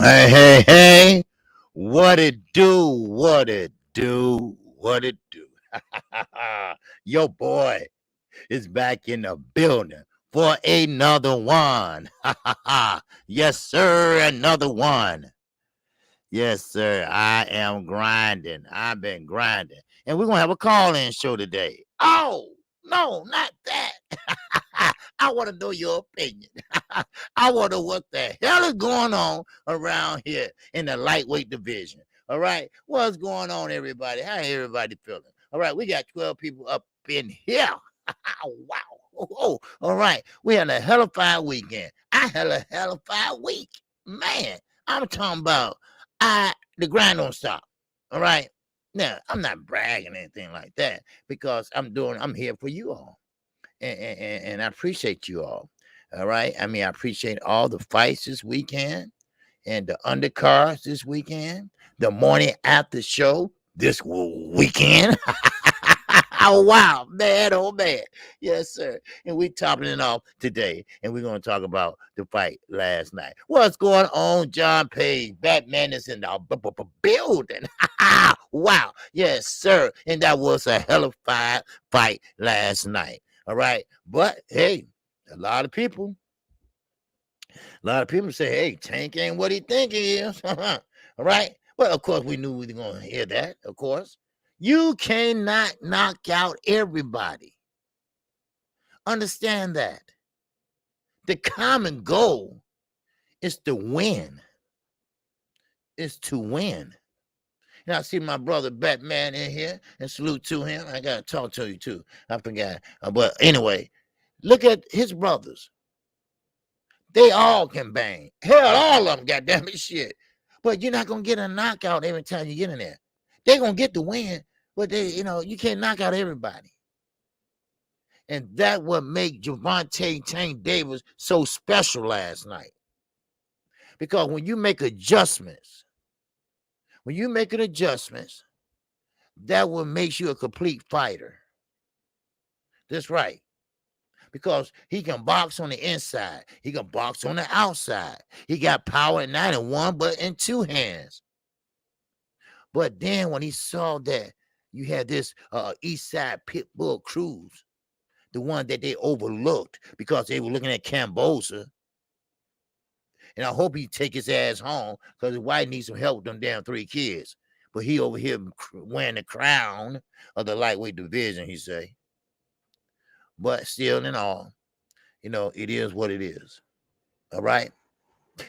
Hey, hey, hey, what it do? What it do? What it do? Your boy is back in the building for another one. Yes, sir, another one. Yes, sir, I am grinding. I've been grinding. And we're going to have a call in show today. Oh, no, not that. I want to know your opinion. I want to know what the hell is going on around here in the lightweight division. All right. What's going on, everybody? How everybody feeling? All right. We got 12 people up in here. Wow. Oh, all right. We had a hellified weekend. I had a hellified week. Man, I'm talking about the grind don't stop. All right. Now, I'm not bragging or anything like that because I'm here for you all. And I appreciate you all. All right. I mean, I appreciate all the fights this weekend and the undercards this weekend, the morning after show this weekend. Oh, wow, man, oh, man. Yes, sir. And we topping it off today, and we're going to talk about the fight last night. What's going on, John Page? Batman is in the building. Wow. Yes, sir. And that was a hell of a fight last night. All right. But, hey, a lot of people say, hey, Tank ain't what he think he is. All right. Well, of course, we knew we were going to hear that, of course. You cannot knock out everybody. Understand that. The common goal is to win. Is to win. And I see my brother Batman in here, and salute to him. I got to talk to you too. I forgot. But anyway, look at his brothers. They all can bang. Hell, all of them, goddamn it, shit. But you're not going to get a knockout every time you get in there. They're going to get the win, but you can't knock out everybody. And that what made Gervonta Tank Davis so special last night. Because when you make adjustments, that what makes you a complete fighter. That's right. Because he can box on the inside. He can box on the outside. He got power not in one, but in two hands. But then when he saw that you had this East Side Pitbull Cruz, the one that they overlooked because they were looking at Cambosa. And I hope he take his ass home because his wife needs some help with them damn 3 kids. But he over here wearing the crown of the lightweight division, he say. But still in all, it is what it is. All right?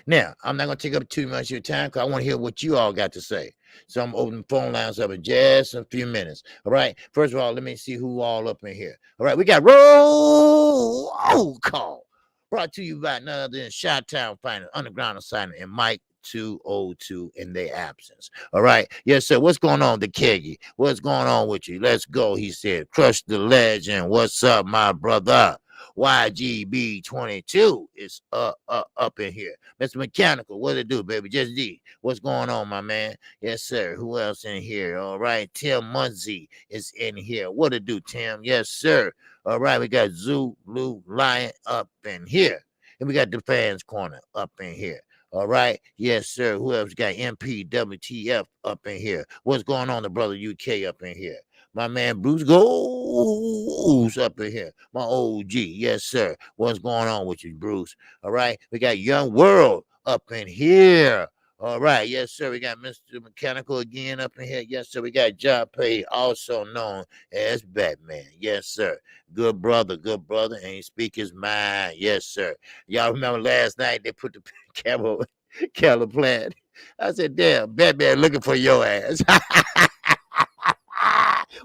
Now, I'm not going to take up too much of your time because I want to hear what you all got to say. So I'm opening phone lines up in just a few minutes. All right? First of all, let me see who all up in here. All right, we got roll call. Brought to you by none other than Chi-Town Finance, Underground Assignment, and Mike 202 in their absence. All right. Yes, sir. What's going on, the Keggy? What's going on with you? Let's go, he said. Crush the legend. What's up, my brother? YGB22 is up in here. Mr. Mechanical, what it do, baby? Just D. What's going on, my man? Yes, sir. Who else in here? All right. Tim Munzie is in here. What it do, Tim? Yes, sir. All right. We got Zulu Lion up in here. And we got the fans corner up in here. All right. Yes, sir. Who else got MPWTF up in here? What's going on, the brother UK up in here? My man Bruce goes up in here. My OG. Yes, sir. What's going on with you, Bruce? All right. We got Young World up in here. All right. Yes, sir. We got Mr. Mechanical again up in here. Yes, sir. We got John Pay, also known as Batman. Yes, sir. Good brother. And he speak his mind. Yes, sir. Y'all remember last night they put the camel plant. I said, damn, Batman looking for your ass.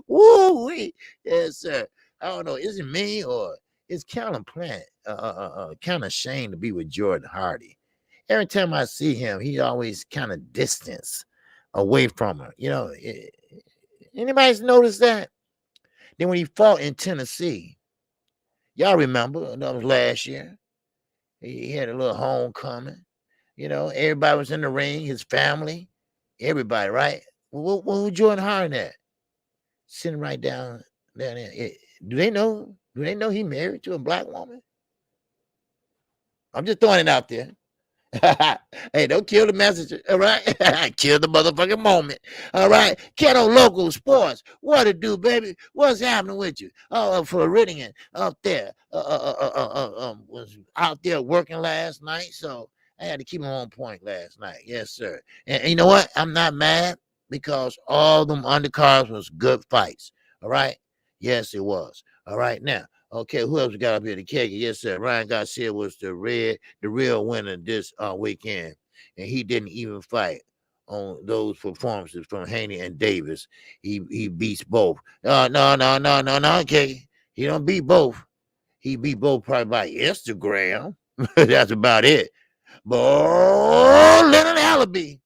Woo wee. Yes, sir. I don't know. Is it me or is Callum Plant kind of ashamed to be with Jordan Hardy? Every time I see him, he always kind of distance away from her. Anybody's noticed that? Then when he fought in Tennessee, y'all remember, that was last year. He had a little homecoming. Everybody was in the ring, his family, everybody, right? What was Jordan Hardy at? Sitting right down there. Do they know? Do they know he married to a black woman? I'm just throwing it out there. Hey, don't kill the messenger, all right? Kill the motherfucking moment, all right? Kettle Local Sports, what it do, baby? What's happening with you? Oh, Floridian up there, was out there working last night, so I had to keep him on point last night. Yes, sir. And you know what? I'm not mad because all them undercards was good fights, all right? Yes, it was. All right, now. Okay, who else we got up here? The keg? Yes, sir. Ryan Garcia was the real winner this weekend, and he didn't even fight on those performances from Haney and Davis. He beats both. No. Okay, he don't beat both. He beat both probably by Instagram. That's about it. But Leonard Allaby,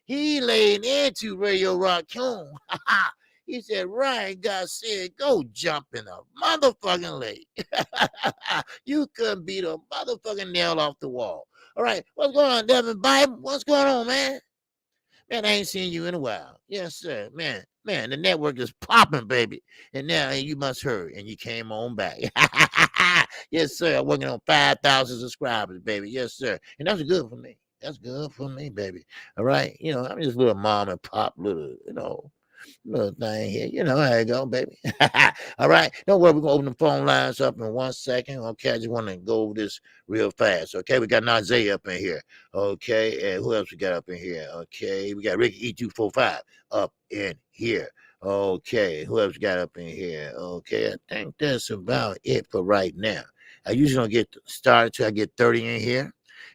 he laid into Radio Raccoon. He said, Ryan Garcia, go jump in a motherfucking lake. You couldn't beat a motherfucking nail off the wall. All right, what's going on, Devin Bible? What's going on, man? Man, I ain't seen you in a while. Yes, sir. Man, the network is popping, baby. And now you must heard, and you came on back. Yes, sir. I'm working on 5,000 subscribers, baby. Yes, sir. And that's good for me. That's good for me, baby. All right. I'm just a little mom and pop, little thing here. You know how you go, baby. All right. Don't worry. We're going to open the phone lines up in 1 second. Okay. I just want to go over this real fast. Okay. We got Najee up in here. Okay. And who else we got up in here? Okay. We got Ricky E245 up in here. Okay. Who else we got up in here? Okay. I think that's about it for right now. I usually don't get started till I get 30 in here.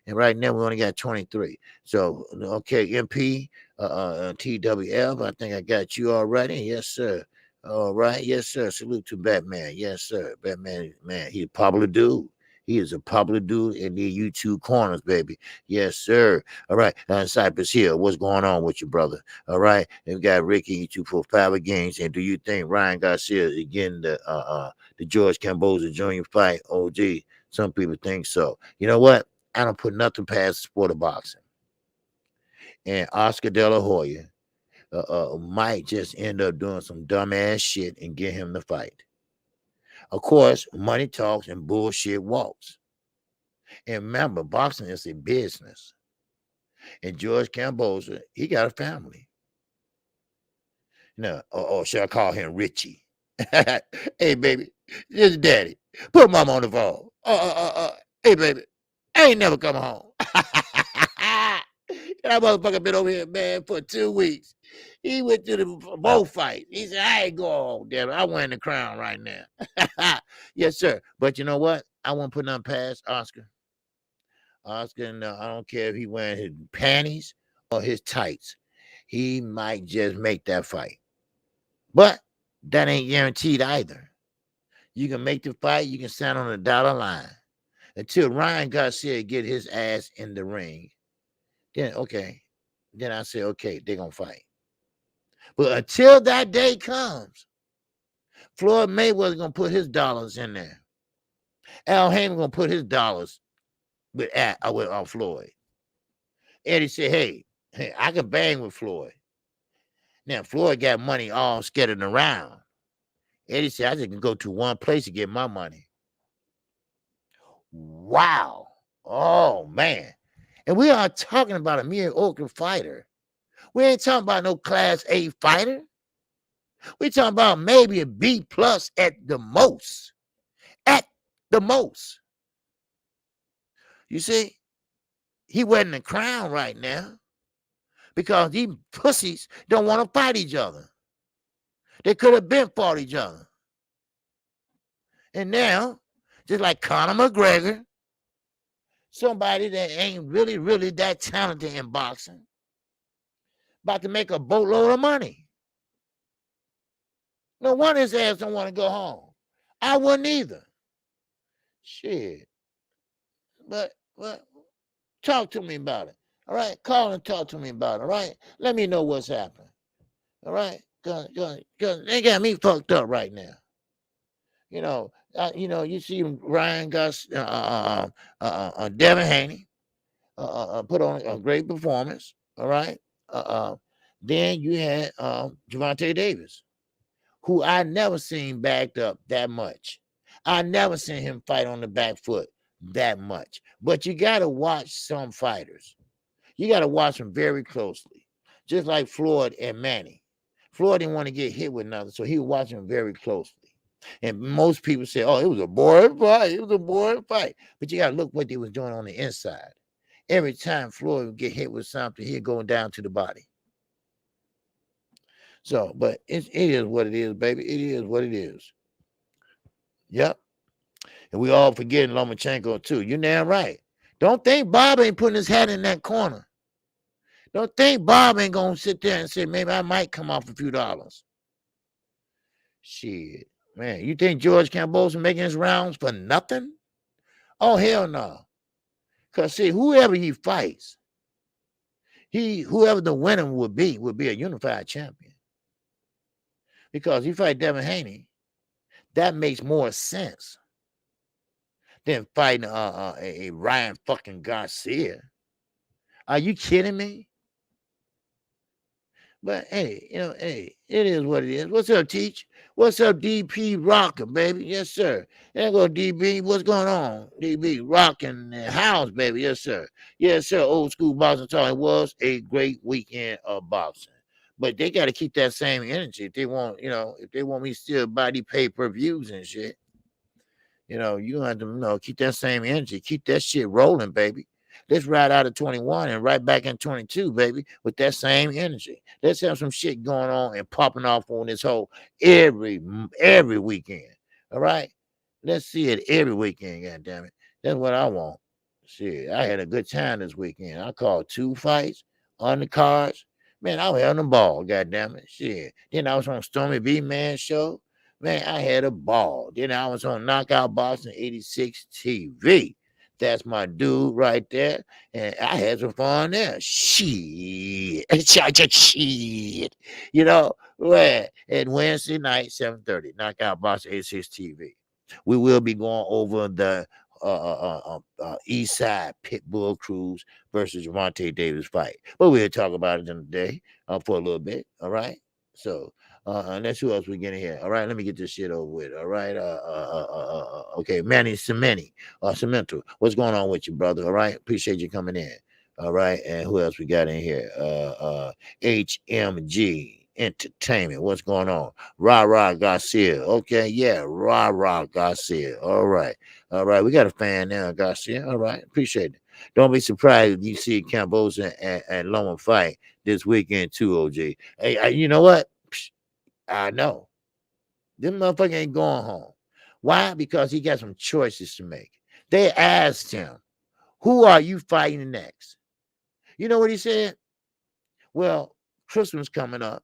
And right now we only got 23. So, okay, MP, TWF, I think I got you already. Yes, sir. All right. Yes, sir. Salute to Batman. Yes, sir. Batman, man, he's a popular dude. He is a popular dude in the YouTube corners, baby. Yes, sir. All right. Cypress Hill, what's going on with you, brother? All right. And we got Ricky E245 again. And do you think Ryan Garcia is getting the George Camboza Jr. fight? Oh, gee. Some people think so. You know what? I don't put nothing past the sport of boxing. And Oscar De La Hoya might just end up doing some dumbass shit and get him to fight. Of course, money talks and bullshit walks. And remember, boxing is a business. And George Camboza, he got a family. No, or should I call him Richie? Hey, baby, this is Daddy. Put Mama on the phone. Hey, baby, I ain't never come home. That motherfucker been over here, man, for 2 weeks. He went to the both fight. He said, I ain't going, damn it. I wearing the crown right now. Yes, sir. But you know what? I won't put nothing past Oscar. Oscar, no, I don't care if he wearing his panties or his tights. He might just make that fight. But that ain't guaranteed either. You can make the fight. You can stand on the dotted line. Until Ryan Garcia get his ass in the ring. Then, okay. Then I say, okay, they're going to fight. But until that day comes, Floyd Mayweather going to put his dollars in there. Al Haymon going to put his dollars with Floyd. Eddie said, hey, I can bang with Floyd. Now, Floyd got money all scattered around. Eddie said, I just can go to one place to get my money. Wow. Oh, man. And we are talking about a mediocre fighter. We ain't talking about no class A fighter. We talking about maybe a B plus at the most. At the most. You see, he wearing the crown right now because these pussies don't want to fight each other. They could have been fought each other. And now, just like Conor McGregor, somebody that ain't really, really that talented in boxing, about to make a boatload of money. No wonder his ass don't want to go home. I wouldn't either. Shit. But talk to me about it. All right? Call and talk to me about it. All right? Let me know what's happening. All right? Because they got me fucked up right now. You see Ryan Garcia, Devin Haney put on a great performance. All right? Then you had Gervonta Davis, who I never seen backed up that much. I never seen him fight on the back foot that much. But you got to watch some fighters. You got to watch them very closely. Just like Floyd and Manny. Floyd didn't want to get hit with nothing, so he was watching them very closely. And most people say, oh, it was a boring fight. It was a boring fight. But you got to look what they was doing on the inside. Every time Floyd would get hit with something, he'd go down to the body. So, but it is what it is, baby. It is what it is. Yep. And we all forgetting Lomachenko too. You're damn right. Don't think Bob ain't putting his hat in that corner. Don't think Bob ain't gonna sit there and say, maybe I might come off a few dollars. Shit. Man, you think George Kambosos making his rounds for nothing? Oh, hell no. Because, see, whoever he fights, whoever the winner would be a unified champion. Because you fight Devin Haney, that makes more sense than fighting a Ryan fucking Garcia. Are you kidding me? But hey, hey, it is what it is. What's up, Teach? What's up, DP Rocker, baby? Yes, sir. There go DB. What's going on? DB rocking the house, baby. Yes, sir. Yes, sir. Old school boxing talk. It was a great weekend of boxing. But they got to keep that same energy if they want, if they want me to still buy these pay-per-views and shit. You have to, keep that same energy. Keep that shit rolling, baby. Let's ride out of 21 and right back in 22, baby, with that same energy. Let's have some shit going on and popping off on this whole every weekend. All right? Let's see it every weekend, goddammit. That's what I want. Shit, I had a good time this weekend. I called 2 fights on the cards. Man, I was on the ball, goddammit. Shit. Then I was on Stormy B Man's show. Man, I had a ball. Then I was on Knockout Boxing 86 TV. That's my dude right there. And I had some fun there. Shit. Shit. Well, and Wednesday night, 7:30, Knockout Boxing 86 TV. We will be going over the East Side Pitbull Cruz versus Gervonta Davis fight. But we'll talk about it in the day for a little bit. All right. So and that's who else we getting here. All right, let me get this shit over with. All right. Okay, Manny Cemento. What's going on with you, brother? All right. Appreciate you coming in. All right. And who else we got in here? HMG Entertainment. What's going on? Rah Garcia. Okay, yeah, Rah Garcia. All right. All right. We got a fan now, Garcia. All right. Appreciate it. Don't be surprised if you see Kambosos and Loma fight this weekend too, OG. Hey, you know what? I know. This motherfucker ain't going home. Why? Because he got some choices to make. They asked him, who are you fighting next? You know what he said? Well, Christmas coming up.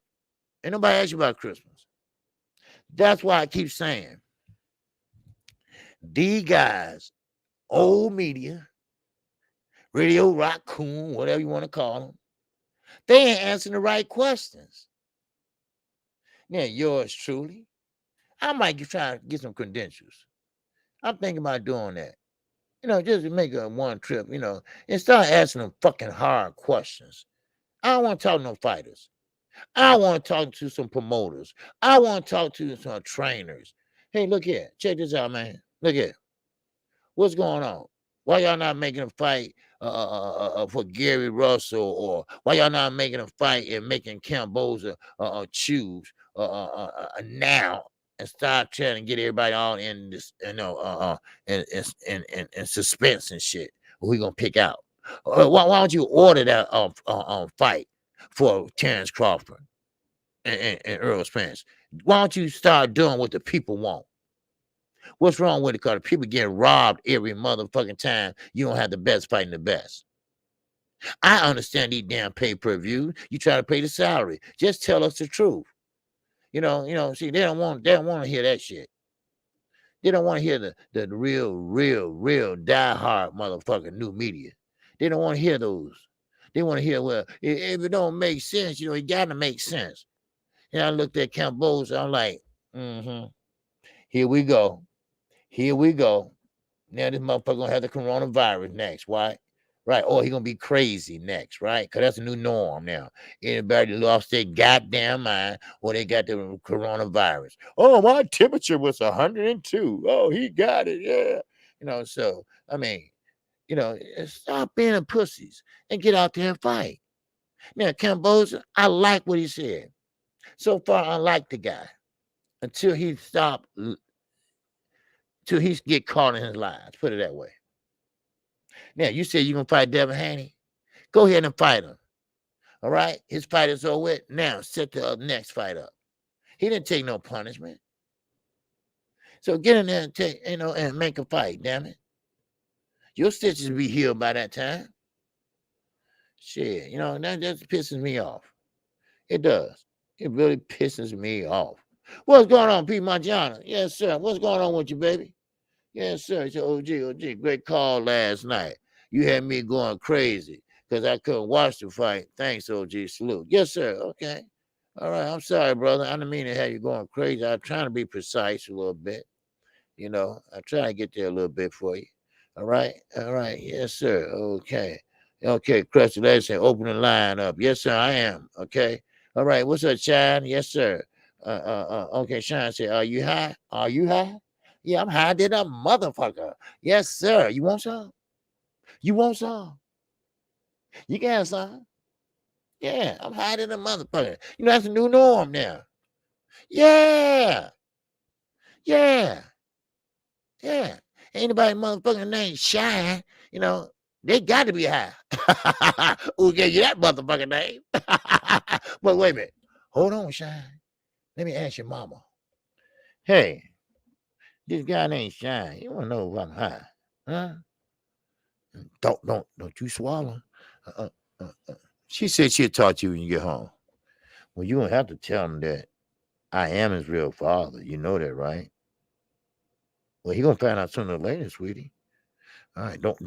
Ain't nobody asked you about Christmas. That's why I keep saying, these guys, old media, Radio Raccoon, whatever you want to call them, they ain't answering the right questions. Now, yours truly, I might try to get some credentials. I'm thinking about doing that. Just to make a one trip, and start asking them fucking hard questions. I don't want to talk to no fighters. I want to talk to some promoters. I want to talk to some trainers. Hey, look here. Check this out, man. Look here. What's going on? Why y'all not making a fight for Gary Russell, or why y'all not making a fight and making Kambosos choose now and start trying to get everybody all in this, in suspense and shit? We're gonna pick out. Why don't you order that fight for Terrence Crawford and Earl Spence? Why don't you start doing what the people want? What's wrong with it? Because people get robbed every motherfucking time you don't have the best fighting the best. I understand these damn pay-per-views. You try to pay the salary. Just tell us the truth. See, they don't want to hear that shit. They don't want to hear the real diehard motherfucking new media. They don't want to hear those. They want to hear, well, if it don't make sense, it got to make sense. And I looked at Kambosos, I'm like, here we go. Here we go. Now this motherfucker gonna have the coronavirus next. Why? Right. Or he gonna be crazy next, right? Because that's a new norm now. Anybody lost their goddamn mind or they got the coronavirus. Oh, my temperature was 102. Oh, he got it. Yeah. So I mean, stop being a pussies and get out there and fight. Now, Camboza, I like what he said. So far, I like the guy until he till he get caught in his lies. Put it that way. Now, you said you're gonna fight Devin Haney. Go ahead and fight him. All right, his fight is over with. Now, set the next fight up. He didn't take no punishment. So get in there and take, and make a fight. Damn it, your stitches will be healed by that time. Shit, that just pisses me off. It does. It really pisses me off. What's going on, Pete Margiana? Yes, sir. What's going on with you, baby? Yes, sir. It's your OG. Great call last night. You had me going crazy because I couldn't watch the fight. Thanks, OG. Salute. Yes, sir. Okay. All right. I'm sorry, brother. I didn't mean to have you going crazy. I'm trying to be precise a little bit. I try to get there a little bit for you. All right. All right. Yes, sir. Okay. Okay, Cruz, let's say open the line up. Yes, sir, I am. Okay. All right. What's up, Shine? Yes, sir. Okay, Shine said, are you high? Are you high? Yeah, I'm high than a motherfucker. Yes, sir. You want some? You want some? You can have some. Yeah, I'm high than a motherfucker. That's a new norm now. Yeah. Yeah. Yeah. Anybody motherfucking named Shine, they got to be high. Who gave you that motherfucking name? But wait a minute. Hold on, Shine. Let me ask your mama. Hey, this guy named Shine. You want to know if I'm high? Huh? Don't you swallow. She said she'll talk to you when you get home. Well, you don't have to tell him that I am his real father. You know that, right? Well, he gonna find out sooner or later, sweetie. All right, don't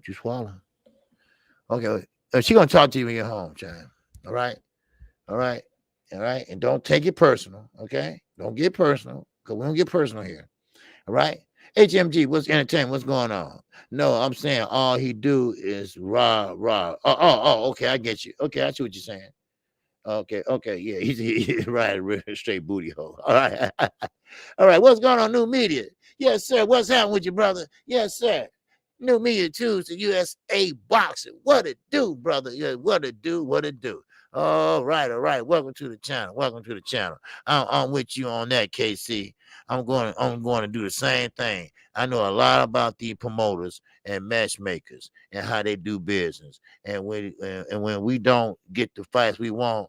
you swallow. Okay, she gonna talk to you when you get home, Shine. All right, all right, all right, and don't take it personal. Okay, don't get personal because we don't get personal here. All right, HMG, what's entertainment? What's going on? No, I'm saying all he do is rah. Okay, I get you. Okay, I see what you're saying. Okay, yeah, he's right, straight booty hole. All right, all right. What's going on, new media? Yes, sir. What's happening with you, brother? Yes, sir. New media Tuesday, USA Boxing. What it do, brother? Yeah, what it do? What it do? All right, all right. Welcome to the channel. Welcome to the channel. I'm with you on that, KC. I'm going to do the same thing. I know a lot about the promoters and matchmakers and how they do business. And when we don't get the fights we want,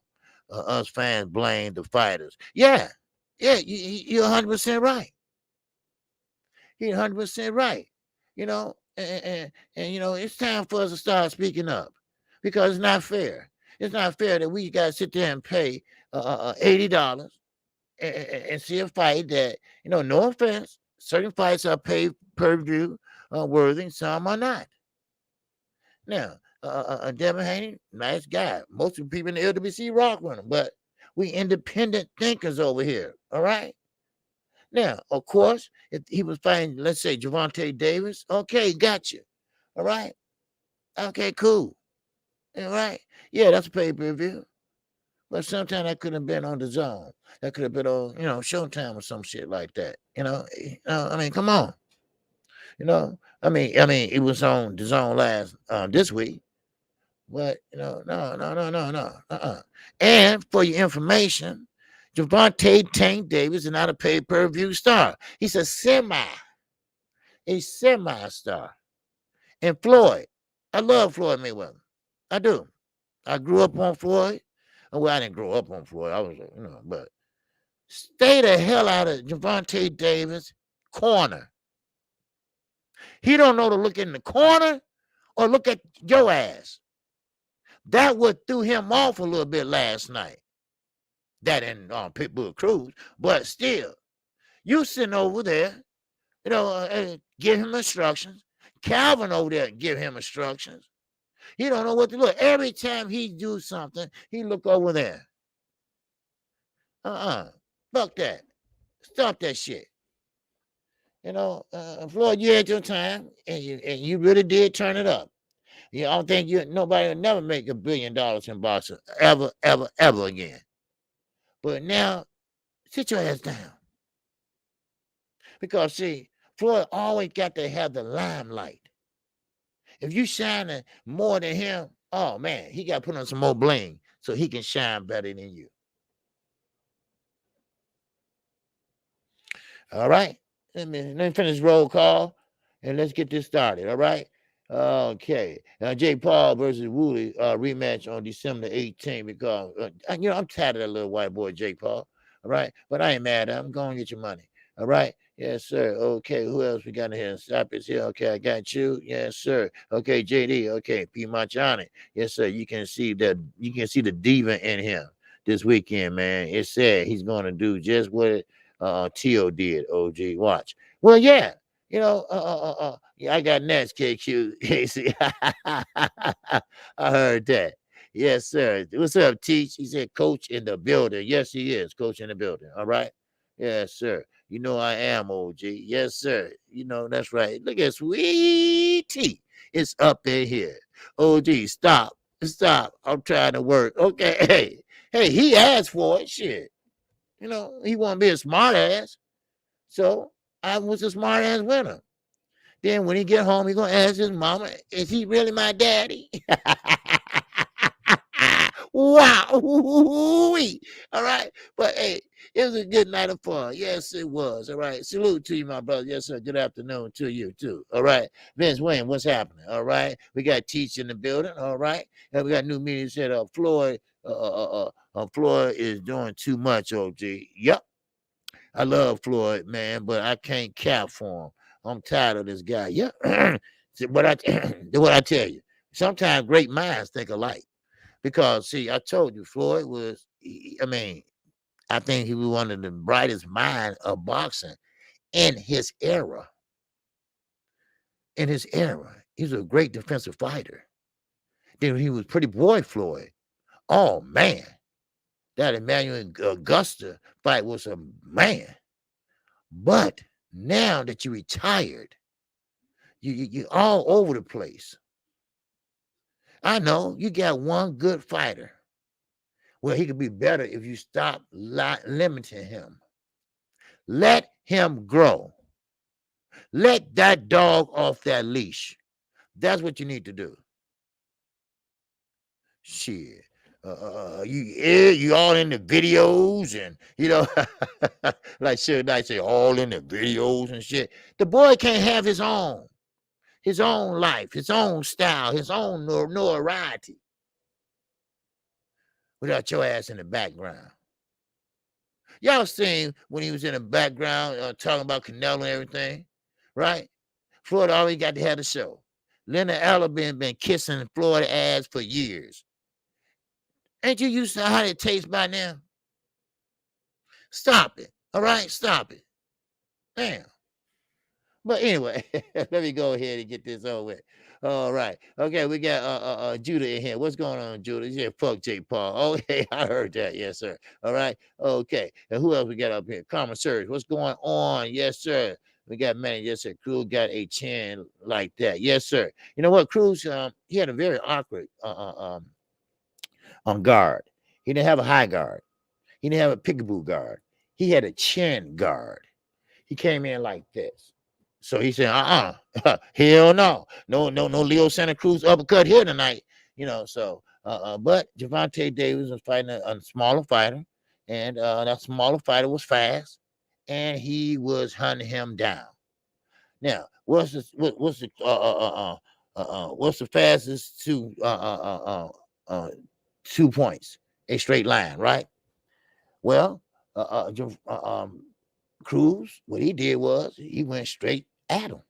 us fans blame the fighters. Yeah, you're 100% right. You're 100% right. And it's time for us to start speaking up because it's not fair. It's not fair that we got to sit there and pay $80 and see a fight that, no offense, certain fights are paid per view worthy, some are not. Now, Devin Haney, nice guy. Most of the people in the LWC rock with him, but we independent thinkers over here, all right? Now, of course, if he was fighting, let's say, Gervonta Davis, okay, got you, all right? Okay, cool, all right? Yeah, that's a pay-per-view. But sometimes that could have been on the zone. That could have been on, Showtime or some shit like that. I mean, come on. I mean, it was on the zone last this week. But no. And for your information, Gervonta Tank Davis is not a pay-per-view star. He's a semi-star. And Floyd, I love Floyd Mayweather. I do. I grew up on Floyd. Well, I didn't grow up on Floyd. I was, but stay the hell out of Gervonta Davis' corner. He don't know to look in the corner or look at your ass. That what threw him off a little bit last night. That and Pitbull Cruz, but still, you sitting over there, give him instructions. Calvin over there give him instructions. He don't know what to look. Every time he do something, he look over there. Fuck that. Stop that shit. Floyd, you had your time, and you really did turn it up. I don't think nobody will never make $1 billion in boxing ever again. But now, sit your ass down. Because see, Floyd always got to have the limelight. If you shining more than him, oh man, he got to put on some more bling so he can shine better than you. All right. Let me finish roll call and let's get this started. All right. Okay. Jake Paul versus Woolley rematch on December 18th because I'm tired of that little white boy Jake Paul. All right. But I ain't mad at him. I'm going to get your money. All right. Yes, sir. Okay. Who else we got in here? Stop is here. Okay, I got you. Yes, sir. Okay, JD. Okay, P Machani. Yes, sir. You can see the diva in him this weekend, man. It said he's going to do just what T.O. did. OG, watch. Well, yeah. Yeah, I got next, KQKC. I heard that. Yes, sir. What's up, Teach? He said, Coach in the building. Yes, he is. Coach in the building. All right. Yes, sir. You know I am, OG. Yes, sir. You know, that's right. Look at Sweet Tea. It's up in here. OG, stop. Stop. I'm trying to work. Okay. Hey, he asked for it. Shit. He want to be a smart ass. So I was a smart ass with him. Then when he get home, he gonna ask his mama, is he really my daddy? Wow. All right. But hey, it was a good night of fun. Yes, it was. All right. Salute to you, my brother. Yes, sir. Good afternoon to you, too. All right. Vince Wayne, what's happening? All right. We got Teach in the building. All right. And we got new media set up. Floyd is doing too much, OG. Yep. I love Floyd, man, but I can't cap for him. I'm tired of this guy. Yeah. what I tell you. Sometimes great minds think alike. Because, see, I told you, Floyd was, I think he was one of the brightest minds of boxing in his era. In his era. He was a great defensive fighter. Then he was Pretty Boy Floyd. Oh, man. That Emmanuel Augusta fight was a man. But now that you retired, you're all over the place. I know you got one good fighter. Well, he could be better if you stop limiting him. Let him grow. Let that dog off that leash. That's what you need to do. Shit. You all in the videos and like Suge Knight say, all in the videos and shit. The boy can't have his own life, his own style, his own notoriety without your ass in the background. Y'all seen when he was in the background talking about Canelo and everything, right? Floyd already got to have the show. Linda Alabama been kissing Floyd ass for years. Ain't you used to how it tastes by now? Stop it. All right? Stop it. Damn. But anyway, let me go ahead and get this over with. All right. Okay, we got Judah in here. What's going on, Judah? Yeah, fuck Jake Paul. Okay, I heard that. Yes, sir. All right. Okay. And who else we got up here? Common Surge. What's going on? Yes, sir. We got Manny. Yes, sir. Cruz got a chin like that. Yes, sir. You know what? Cruz, he had a very awkward guard. He didn't have a high guard. He didn't have a peekaboo guard. He had a chin guard. He came in like this. So he said, hell no. No Leo Santa Cruz uppercut here tonight. But Gervonta Davis was fighting a smaller fighter, and that smaller fighter was fast, and he was hunting him down. Now, what's the fastest 2 points? A straight line, right? Well, Cruz, what he did was he went straight at him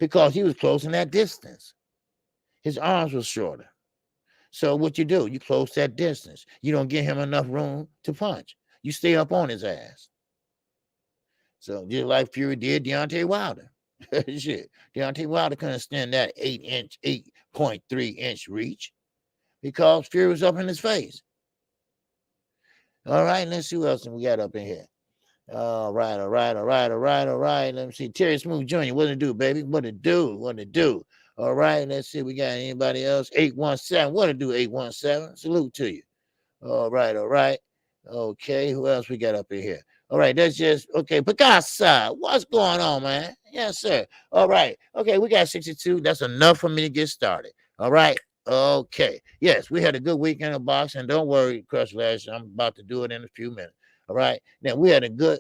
because he was closing that distance. His arms were shorter. So what you do, you close that distance. You don't give him enough room to punch. You stay up on his ass. So just like Fury did Deontay Wilder. Shit. Deontay Wilder couldn't stand that 8.3-inch reach because Fury was up in his face. All right, let's see what else we got up in here. All right. Let me see. Terry Smooth Jr. What it do, baby? What it do? All right, let's see. We got anybody else? 817. What it do, 817? Salute to you. All right. Okay, who else we got up in here? All right, that's just okay. Picasso, what's going on, man? Yes, sir. All right. Okay, we got 62. That's enough for me to get started. All right. Okay. Yes, we had a good weekend of boxing. Don't worry, Crush Lash. I'm about to do it in a few minutes. All right. Now we had a good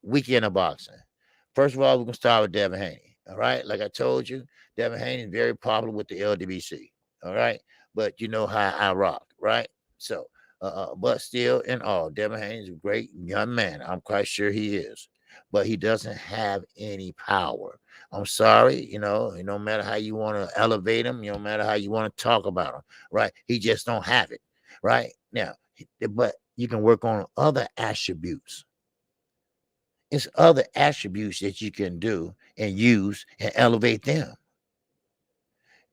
weekend of boxing. First of all, we're gonna start with Devin Haney. All right, like I told you, Devin Haney is very popular with the LDBC. All right, but you know how I rock, right? So, but still, in all, Devin Haney is a great young man. I'm quite sure he is, but he doesn't have any power. I'm sorry, no matter how you want to elevate him, no matter how you want to talk about him, right? He just don't have it, right? Now, but you can work on other attributes. It's other attributes that you can do and use and elevate them.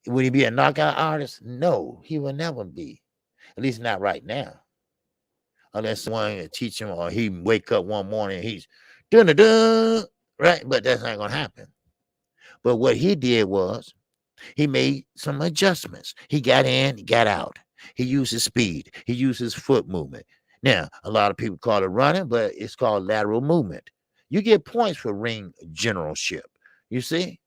Would he be a knockout artist? No, he will never be. At least not right now. Unless someone teach him or he wake up one morning and he's dun-dun-dun, right? But that's not going to happen. But what he did was he made some adjustments. He got in, he got out. He used his speed. He used his foot movement. Now, a lot of people call it running, but it's called lateral movement. You get points for ring generalship. You see?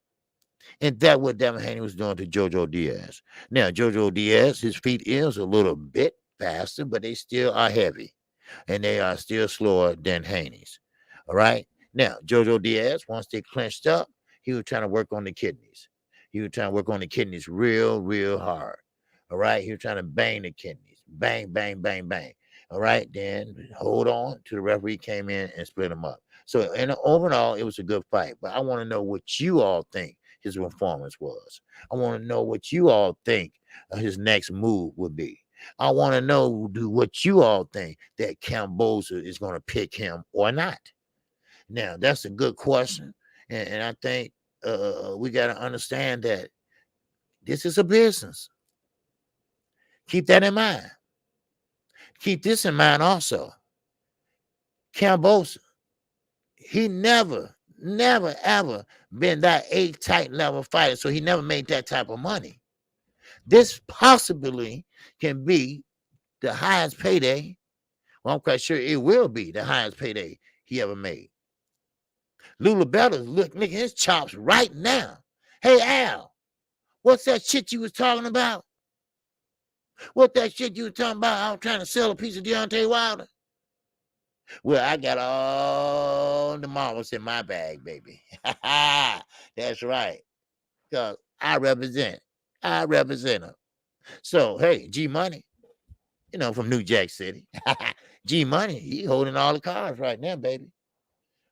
And that's what Devin Haney was doing to Jojo Diaz. Now, Jojo Diaz, his feet is a little bit faster, but they still are heavy. And they are still slower than Haney's. All right? Now, Jojo Diaz, once they clenched up, he was trying to work on the kidneys. He was trying to work on the kidneys real, real hard. All right? He was trying to bang the kidneys. Bang, bang, bang, bang. All right? Then hold on till the referee came in and split them up. So, overall, it was a good fight. But I want to know what you all think his performance was. I want to know what you all think his next move would be. I want to know what you all think that Camboza is going to pick him or not. Now, that's a good question. And I think we got to understand that this is a business. Keep that in mind. Keep this in mind also. Camboza, he never, ever been that A-type level fighter, so he never made that type of money. This possibly can be the highest payday. Well, I'm quite sure it will be the highest payday he ever made. Lula Bella's licking his chops right now. Hey, Al, what's that shit you was talking about? What that shit you was talking about? I was trying to sell a piece of Deontay Wilder. Well, I got all the marbles in my bag, baby. That's right. Because I represent them. So, hey, G Money, from New Jack City. G Money, he holding all the cards right now, baby.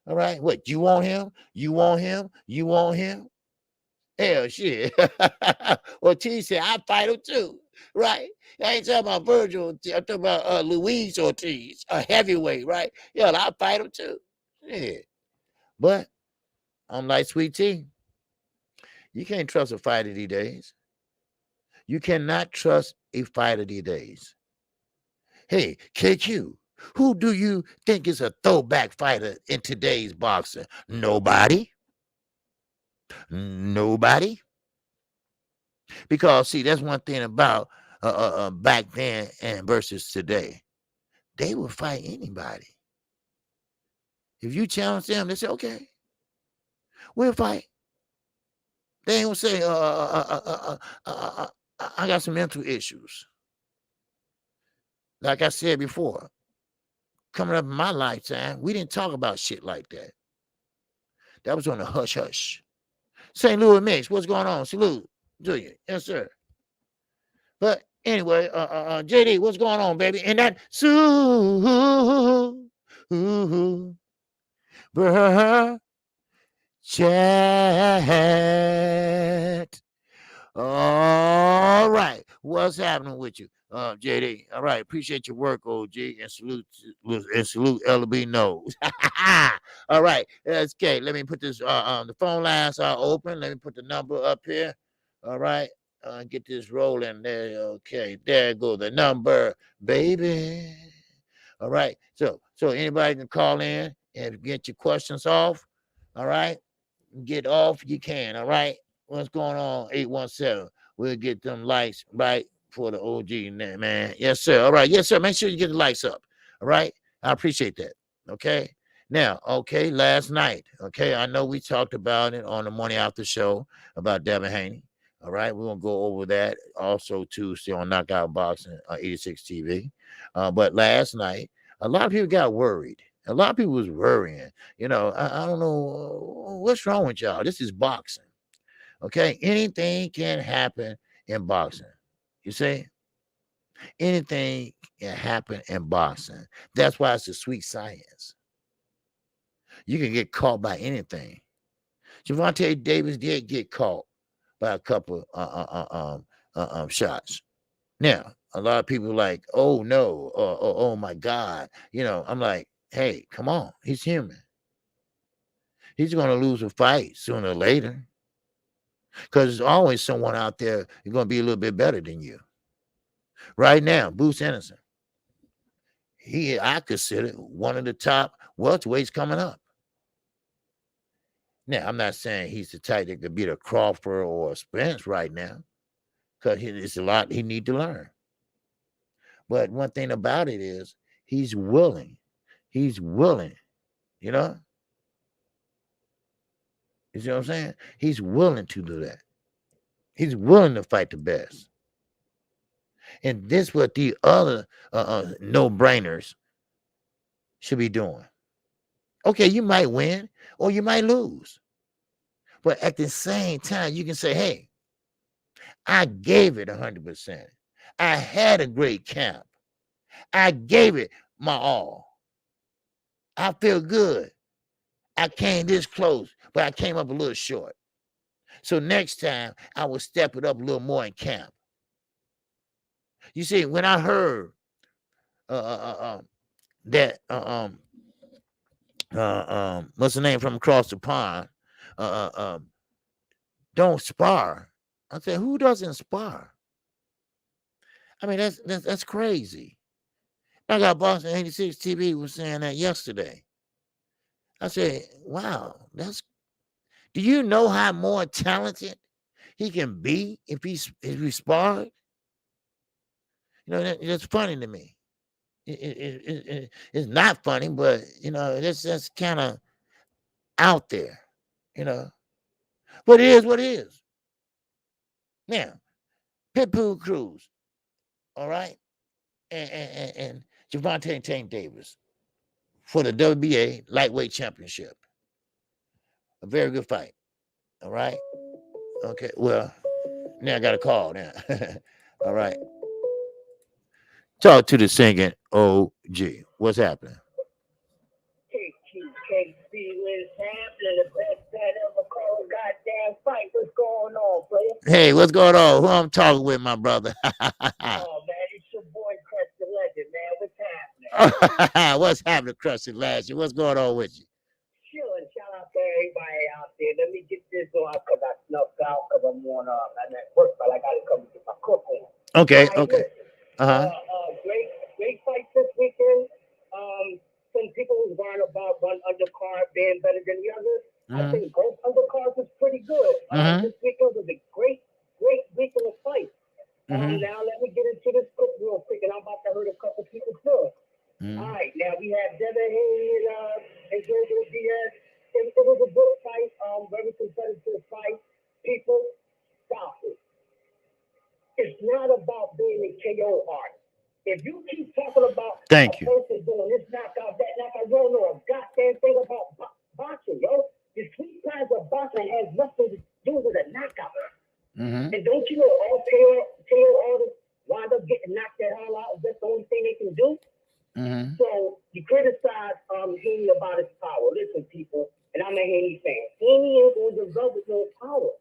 All right. What, you want him? You want him? You want him? Hell, shit. Well, T said, I fight him too. Right? I ain't talking about Virgil. I'm talking about Luis Ortiz, a heavyweight, right? Yeah, I fight him too. Yeah. But I'm like Sweet Tea. You can't trust a fighter these days. You cannot trust a fighter these days. Hey, KQ, who do you think is a throwback fighter in today's boxing? Nobody. Nobody. Because, see, that's one thing about back then and versus today. They will fight anybody. If you challenge them, they say, okay, we'll fight. They ain't gonna say, I got some mental issues. Like I said before, coming up in my lifetime, we didn't talk about shit like that. That was on the hush hush. St. Louis Mix, what's going on? Salute to you. Yes, sir. But anyway, JD, what's going on, baby? And that chat. All right. What's happening with you, JD? All right. Appreciate your work, OG, and salute LB Knows. All right. Okay. Let me put this the phone lines are open. Let me put the number up here. All right. Get this rolling there. Okay. There go the number, baby. All right. So anybody can call in and get your questions off. All right. Get off, you can. All right. What's going on? 817. We'll get them lights right for the OG, man. Yes, sir. All right. Yes, sir. Make sure you get the lights up. All right. I appreciate that. Okay. Now, okay, last night, okay, I know we talked about it on the morning after show about Devin Haney. All right, we're gonna go over that also Tuesday on Knockout Boxing 86 TV. But last night, a lot of people got worried. A lot of people was worrying. I don't know what's wrong with y'all. This is boxing. Okay, anything can happen in boxing. You see, anything can happen in boxing. That's why it's a sweet science. You can get caught by anything. Gervonta Davis did get caught by a couple shots. Now, a lot of people are like, oh no, oh my God. I'm like, hey, come on, he's human. He's going to lose a fight sooner or later. Because there's always someone out there who's going to be a little bit better than you. Right now, Bruce Anderson, I consider one of the top welterweights coming up. Now, I'm not saying he's the type that could beat a Crawford or a Spence right now, because it's a lot he need to learn. But one thing about it is he's willing. He's willing, you know? You see what I'm saying? He's willing to do that. He's willing to fight the best. And this is what the other no-brainers should be doing. Okay, you might win or you might lose. But at the same time, you can say, hey, I gave it 100%. I had a great camp. I gave it my all. I feel good. I came this close, but I came up a little short. So next time, I will step it up a little more in camp. You see, when I heard that what's the name from across the pond? Don't spar. I said, who doesn't spar? I mean, that's crazy. I got Boston 86 TV was saying that yesterday. I said, wow, do you know how more talented he can be if he sparred? That's funny to me. It's not funny, but that's kind of out there, But it is what it is. Now, Pitbull Cruz, all right, and Gervonta Tank Davis for the WBA lightweight championship. A very good fight. All right. Okay. Well, now I got a call now. All right. Talk to the singing OG. What's happening? KQKC, what's happening? The best that ever called goddamn fight. What's going on, player? Hey, what's going on? Who I'm talking with, my brother? Oh, man, it's your boy, Cruz the Legend, man. What's happening? What's happening, Crusty Lashley? What's going on with you? Chilling. Shout out to everybody out there. Let me get this on because I snuffed out because I'm on I'm at work, but I got to come get my cook on. Okay, right, okay. Great fight this weekend. Some people was worried about one undercard being better than the other. I think both undercards was pretty good. This weekend was a great weekend of fights. Now let me get into this quick real quick, and I'm about to hurt a couple people too. All right, now we have Devin Haney and Garcia Diaz. It was a good fight, very competitive fight. People, stop it. It's not about being a KO artist. If you keep talking about Thank a person doing this knockout, that knockout, you don't know a goddamn thing about boxing, yo. The sweet sides of boxing has nothing to do with a knockout. And don't you know all KO artists wind up getting knocked the hell out? That's the only thing they can do. So you criticize Haney about his power. Listen, people, and I'm a Haney fan. Haney ain't going to develop no power.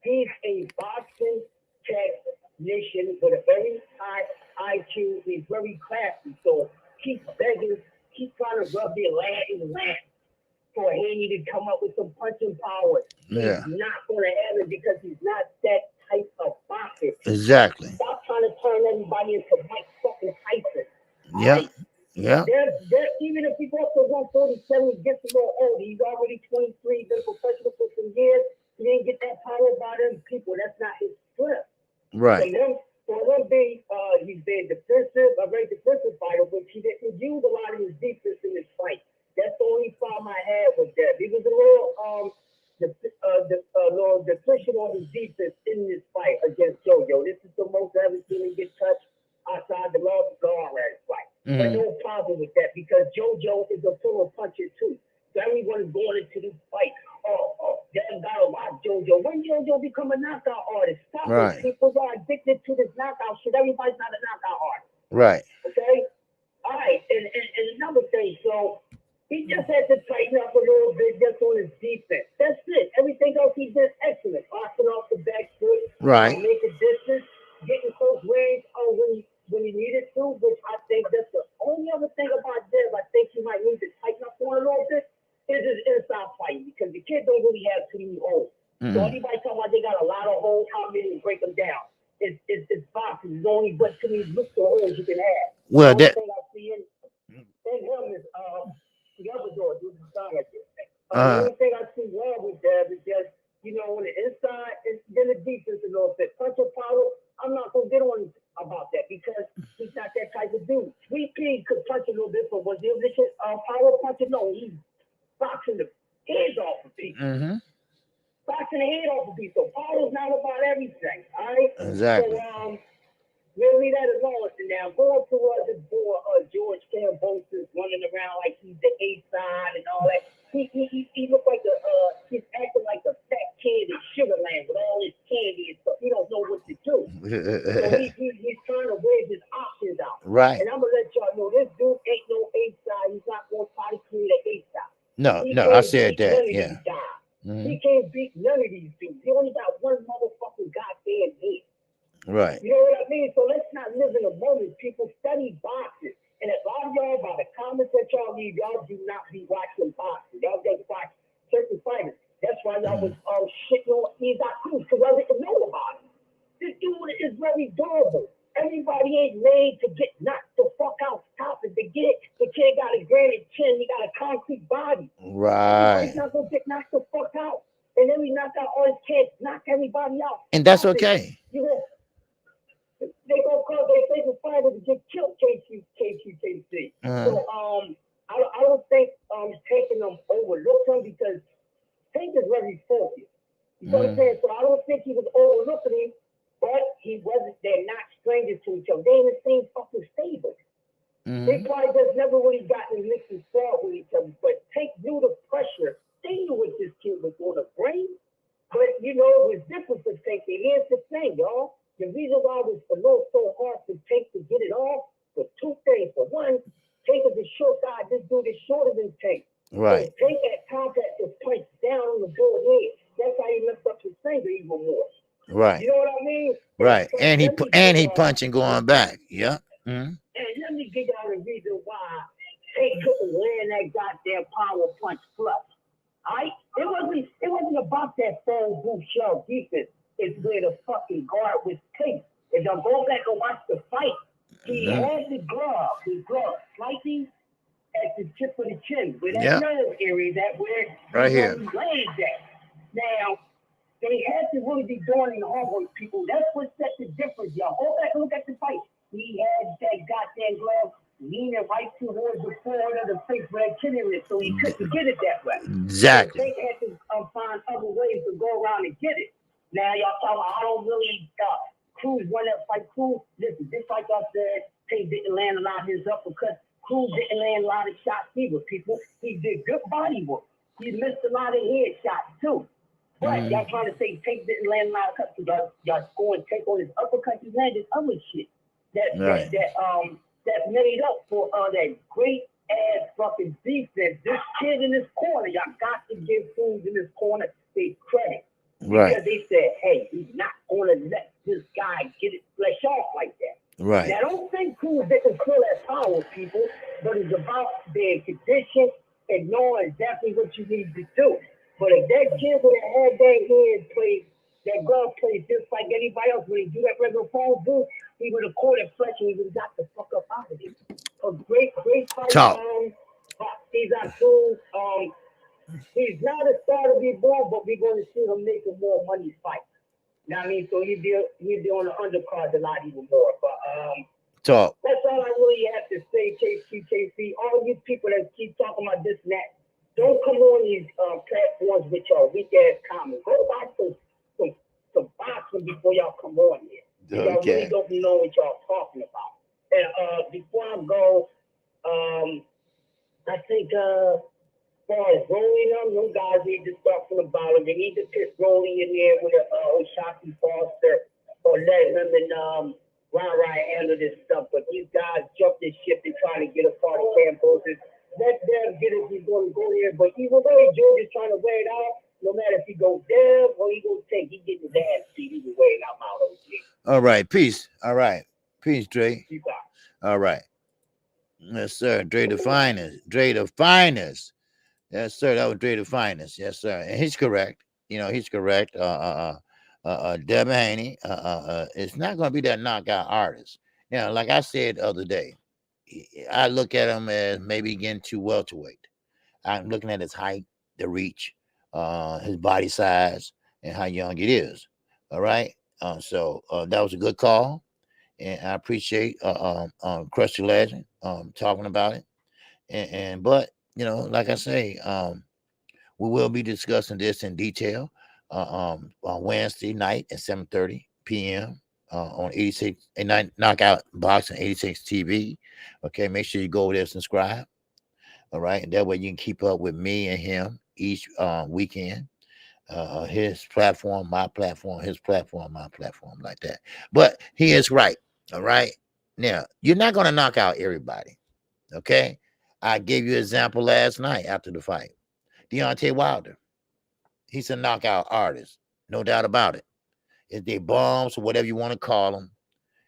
He's a boxing technician with a very high IQ. He's very classy. So keep begging, keep trying to rub their land for Haney to come up with some punching power. Yeah. He's not going to have it because he's not that type of boxer. Exactly. Stop trying to turn everybody into Mike fucking Tyson. Yeah. Right? Yeah. Even if he goes to 147, he gets a little old. He's already 23, been professional for some years. He didn't get that power by them people. That's not his strength. Right. For him being he's been defensive, a very defensive fighter, which he didn't use a lot of his defense in this fight. That's the only problem I had with that. He was a little deficient on his defense in this fight against JoJo. This is the most I've ever seen him get touched outside the love guard fight. But no problem with that because JoJo is a full puncher too. So everyone is going into this fight. Devin gotta watch JoJo. When JoJo become a knockout artist, stop it. People are addicted to this knockout shit. Everybody's not a knockout artist. Right. Okay? All right. And another thing, so he just had to tighten up a little bit just on his defense. That's it. Everything else he did excellent. Boxing off the back foot. Right. Making distance, getting close range when he needed to, which I think that's the only other thing about Dev I think he might need to tighten up on a little bit is his inside fighting because the kid don't really have too many holes. So anybody talking about they got a lot of holes, how many break them down? It's boxing. There's only but too many looks of holes you can have. Well, the only thing I see in him is the other door. The only thing I see wrong with Dev is just, on the inside and then the defense a little bit. Puncher power, I'm not gonna get on about that because he's not that type of dude. Sweet Pea could punch a little bit, but was he a vicious power puncher? No, he's boxing the heads off of people. Boxing the head off of people. So power's not about everything, all right? Exactly. So, we'll leave that alone. Now, going to this boy, George Cambosis running around like he's the A-side and all that. He looked like he's acting like a fat kid in Sugarland with all his candy and stuff. He don't know what to do. So he's trying to weigh his options out. Right. And I'm going to let y'all know, this dude ain't no A-side. He's not going to try to create an A-side. No, I said that, yeah. He can't beat none of these dudes. He only got one motherfucking goddamn head. Right. You know what I mean? So let's not live in a moment. People study boxing. And a lot of y'all, by the comments that y'all leave, y'all do not be watching boxing. Y'all just watch certain fighters. That's why y'all was shitting on Cruz because y'all didn't know about him. This dude is very durable. Everybody ain't made to get knocked the fuck out. Stop it. The kid got a granite chin. He got a concrete body. Right. Everybody's not going to get knocked the fuck out. And every knockout artist can't knock everybody out. And that's okay. They gonna call their favorite fighter to get killed, KQKC. So I don't think taking them overlooked him because Tank is very focused. You know what I'm saying? So I don't think he was overlooking him, but he wasn't. They're not strangers to each other. They in the same fucking stable. They probably just never really gotten in mixed and spar with each other. But Tank knew the pressure. They knew what this kid was going to bring. But it was different for Tank. And here's the thing, y'all. The reason why it was a little so hard to Tank to get it off was two things. For one, Tank is a short guy. This dude is shorter than Tank. Right. So Tank at contact was punched down on the bull head. That's how he messed up his finger even more. Right. You know what I mean? Right. And he punching going back. Yeah. And let me give y'all the reason why Tank couldn't land that goddamn power punch plus. All right? It wasn't about that phone booth shell defense. It's where the fucking guard was placed. If y'all go back and watch the fight, he had his glove slightly at the tip of the chin, where that nerve area, that where right here. He laid that. Now, they had to really be doing the homework, people. That's what set the difference, y'all. Go back and look at the fight. He had that goddamn glove leaning right towards the forehead of the face where that chin is, so he couldn't get it that way. Exactly. So they had to find other ways to go around and get it. Now, y'all talking about, I don't really, Cruz won that fight. Cruz, listen, just like I said, Tank didn't land a lot of his uppercuts. Cruz didn't land a lot of shots either, people. He did good body work. He missed a lot of head shots, too. But y'all trying to say Tank didn't land a lot of cuts because y'all scoring Tank on his uppercuts. He landed other shit that made up for that great ass fucking defense. This kid in this corner, y'all got to give Cruz in this corner their credit. Right. Because they said, hey, he's not going to let this guy get it flesh off like that. Right. Now, I don't think Cruz didn't feel that power, people, but it's about being conditioned and knowing exactly what you need to do. But if that kid would have had that hand played, that glove played just like anybody else, when he do that regular phone booth, he would have caught it fresh and he would have got the fuck up out of it. A great fight. Talk. He's not a star to be born, but we're going to see him making more money fight. You know what I mean? So he'd be on the undercard a lot even more. But Talk. That's all I really have to say, KQKC. All you people that keep talking about this and that, don't come on these platforms with your weak ass comments. Go watch some boxing before y'all come on here. Y'all really don't know what y'all talking about. And before I go, I think as far as Rolling them guys need to start from the bottom. They need to put Rolling in there with O'Shaquie Foster or let him and Ryan handle this stuff. But these guys jump this ship and trying to get a part of campuses. Let them get it. He's going to go there. But either way, George is trying to wear it out. No matter if he goes down or he goes take, he getting his ass beat. Either way, I'm out of here. All right, peace. All right, peace, Dre. All right, yes, sir. Dre the finest. Dre the finest. Yes, sir. That was Dre the finest. Yes, sir. And he's correct. You know, he's correct. Devin Haney. It's not going to be that knockout artist. Now, like I said the other day, I look at him as maybe getting too welterweight. I'm looking at his height, the reach, his body size, and how young it is. All right. So that was a good call, and I appreciate Crush the Legend talking about it. But you know, like I say, we will be discussing this in detail on Wednesday night at 7:30 p.m. On 86 and Knockout Boxing 86 TV. Okay, make sure you go over there and subscribe. All right, and that way you can keep up with me and him each weekend. His platform, my platform, his platform, my platform, like that. But he is right. All right. Now, you're not going to knock out everybody. Okay. I gave you an example last night after the fight. Deontay Wilder. He's a knockout artist. No doubt about it. If they bombs or whatever you want to call them,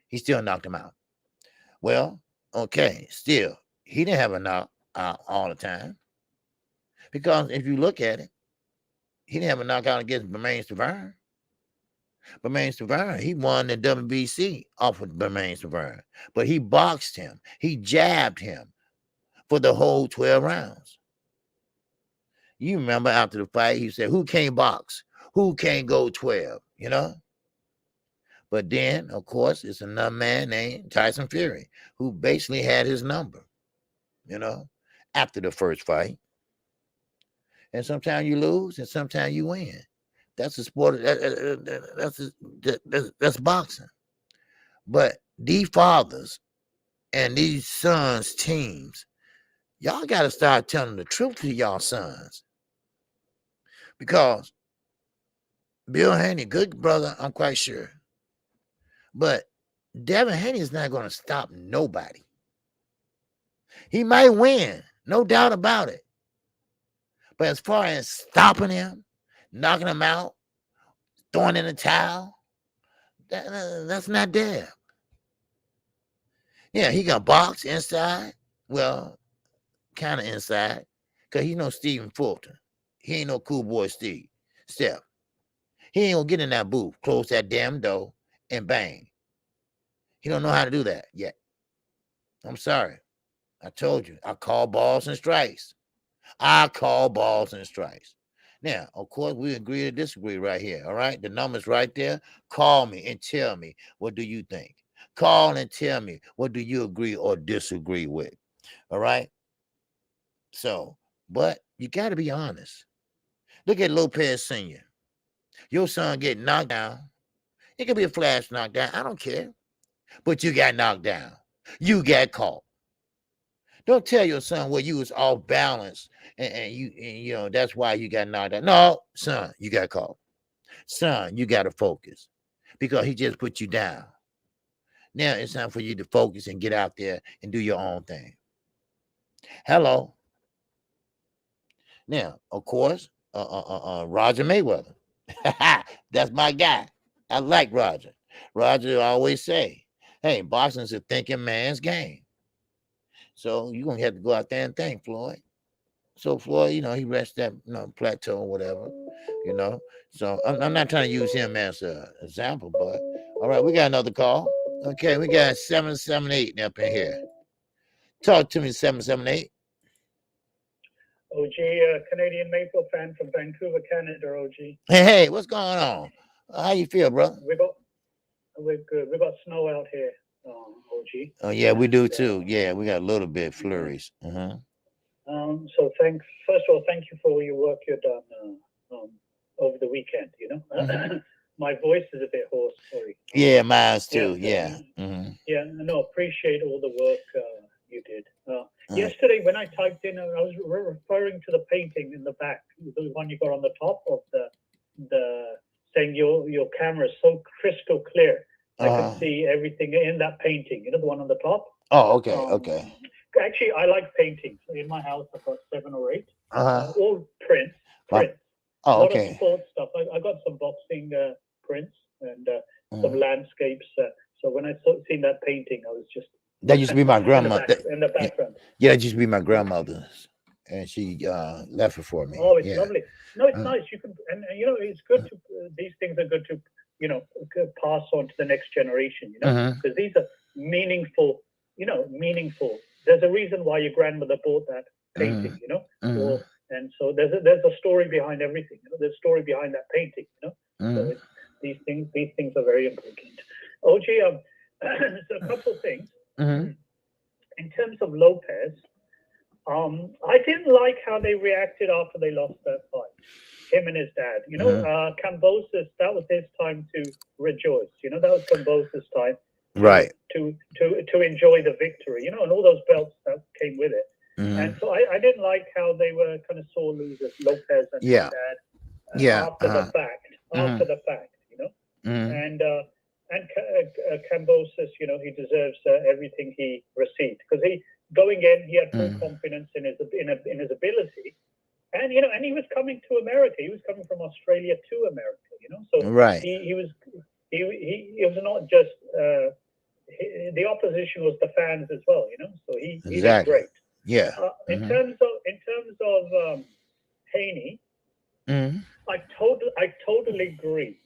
he still knocked him out. Well, okay. Still, he didn't have a knockout all the time. Because if you look at it, he didn't have a knockout against Bermain Stavern. Bermain Stavern, he won the WBC off of Bermain Stavern. But he boxed him. He jabbed him for the whole 12 rounds. You remember after the fight, he said, who can't box? Who can't go 12? You know? But then, of course, it's another man named Tyson Fury who basically had his number, you know, after the first fight. And sometimes you lose and sometimes you win. That's a sport. That's boxing. But these fathers and these sons' teams, y'all got to start telling the truth to y'all sons. Because Bill Haney, good brother, I'm quite sure. But Devin Haney is not going to stop nobody. He might win, no doubt about it. But as far as stopping him, knocking him out, throwing in the towel, that's not there. Yeah, he got box inside. Well, kind of inside. Because he know Stephen Fulton. He ain't no cool boy Steph. He ain't going to get in that booth, close that damn door, and bang. He don't know how to do that yet. I'm sorry. I told you. I call balls and strikes. I call balls and strikes. Now, of course, we agree to disagree right here. All right. The number's right there. Call me and tell me, what do you think? Call and tell me, what do you agree or disagree with? All right. So, but you got to be honest. Look at Lopez Sr. Your son get knocked down. It could be a flash knockdown. I don't care. But you got knocked down. You got caught. Don't tell your son, well, you was off balance and you know, that's why you got knocked out. No, son, you got caught. Son, you got to focus because he just put you down. Now it's time for you to focus and get out there and do your own thing. Hello. Now, of course, Roger Mayweather. That's my guy. I like Roger. Roger always say, hey, boxing's a thinking man's game. So you're going to have to go out there and think, Floyd. So Floyd, you know, he reached that plateau or whatever, you know. So I'm not trying to use him as an example, but all right, we got another call. Okay, we got 778 up in here. Talk to me, 778. OG, Canadian Maple fan from Vancouver, Canada, OG. Hey, what's going on? How you feel, bro? We're good. We got snow out here. OG. Oh yeah, we do too. Yeah, we got a little bit flurries. So thanks. First of all, thank you for all your work you've done over the weekend. You know, my voice is a bit hoarse. Sorry. Yeah, mine too. Yeah. Yeah. No, appreciate all the work you did. Yesterday, when I typed in, I was referring to the painting in the back, the one you got on the top of the saying your camera is so crystal clear. I could see everything in that painting. You know, the one on the top. Oh, okay, okay. Actually, I like paintings. In my house, I've got 7 or 8. All prints. Oh, okay. A lot of sports stuff. I got some boxing prints and some landscapes. So when I seen that painting, I was just that used to be my grandma in the background. Yeah, that used to be my grandmother's, and she left it for me. Oh, it's lovely. No, it's nice. You can, and you know, it's good to. These things are good to, you know, pass on to the next generation. You know, because these are meaningful. You know, meaningful. There's a reason why your grandmother bought that painting. You know, and so there's a story behind everything. You know, there's a story behind that painting. You know, so these things are very important. OG, so a couple of things. In terms of Lopez, I didn't like how they reacted after they lost that fight. Him and his dad. You know, Kambosos, that was his time to rejoice. You know, that was Kambosos' time. Right. To enjoy the victory. You know, and all those belts that came with it. And so I didn't like how they were kind of sore losers, Lopez and his dad. After the fact, you know. And Kambosos, you know, he deserves everything he received because going in, he had full confidence in his ability, and you know, and he was coming to America. He was coming from Australia to America, you know. So he was not just the opposition was the fans as well, you know. So he did great. Yeah. In terms of Haney, I totally agree.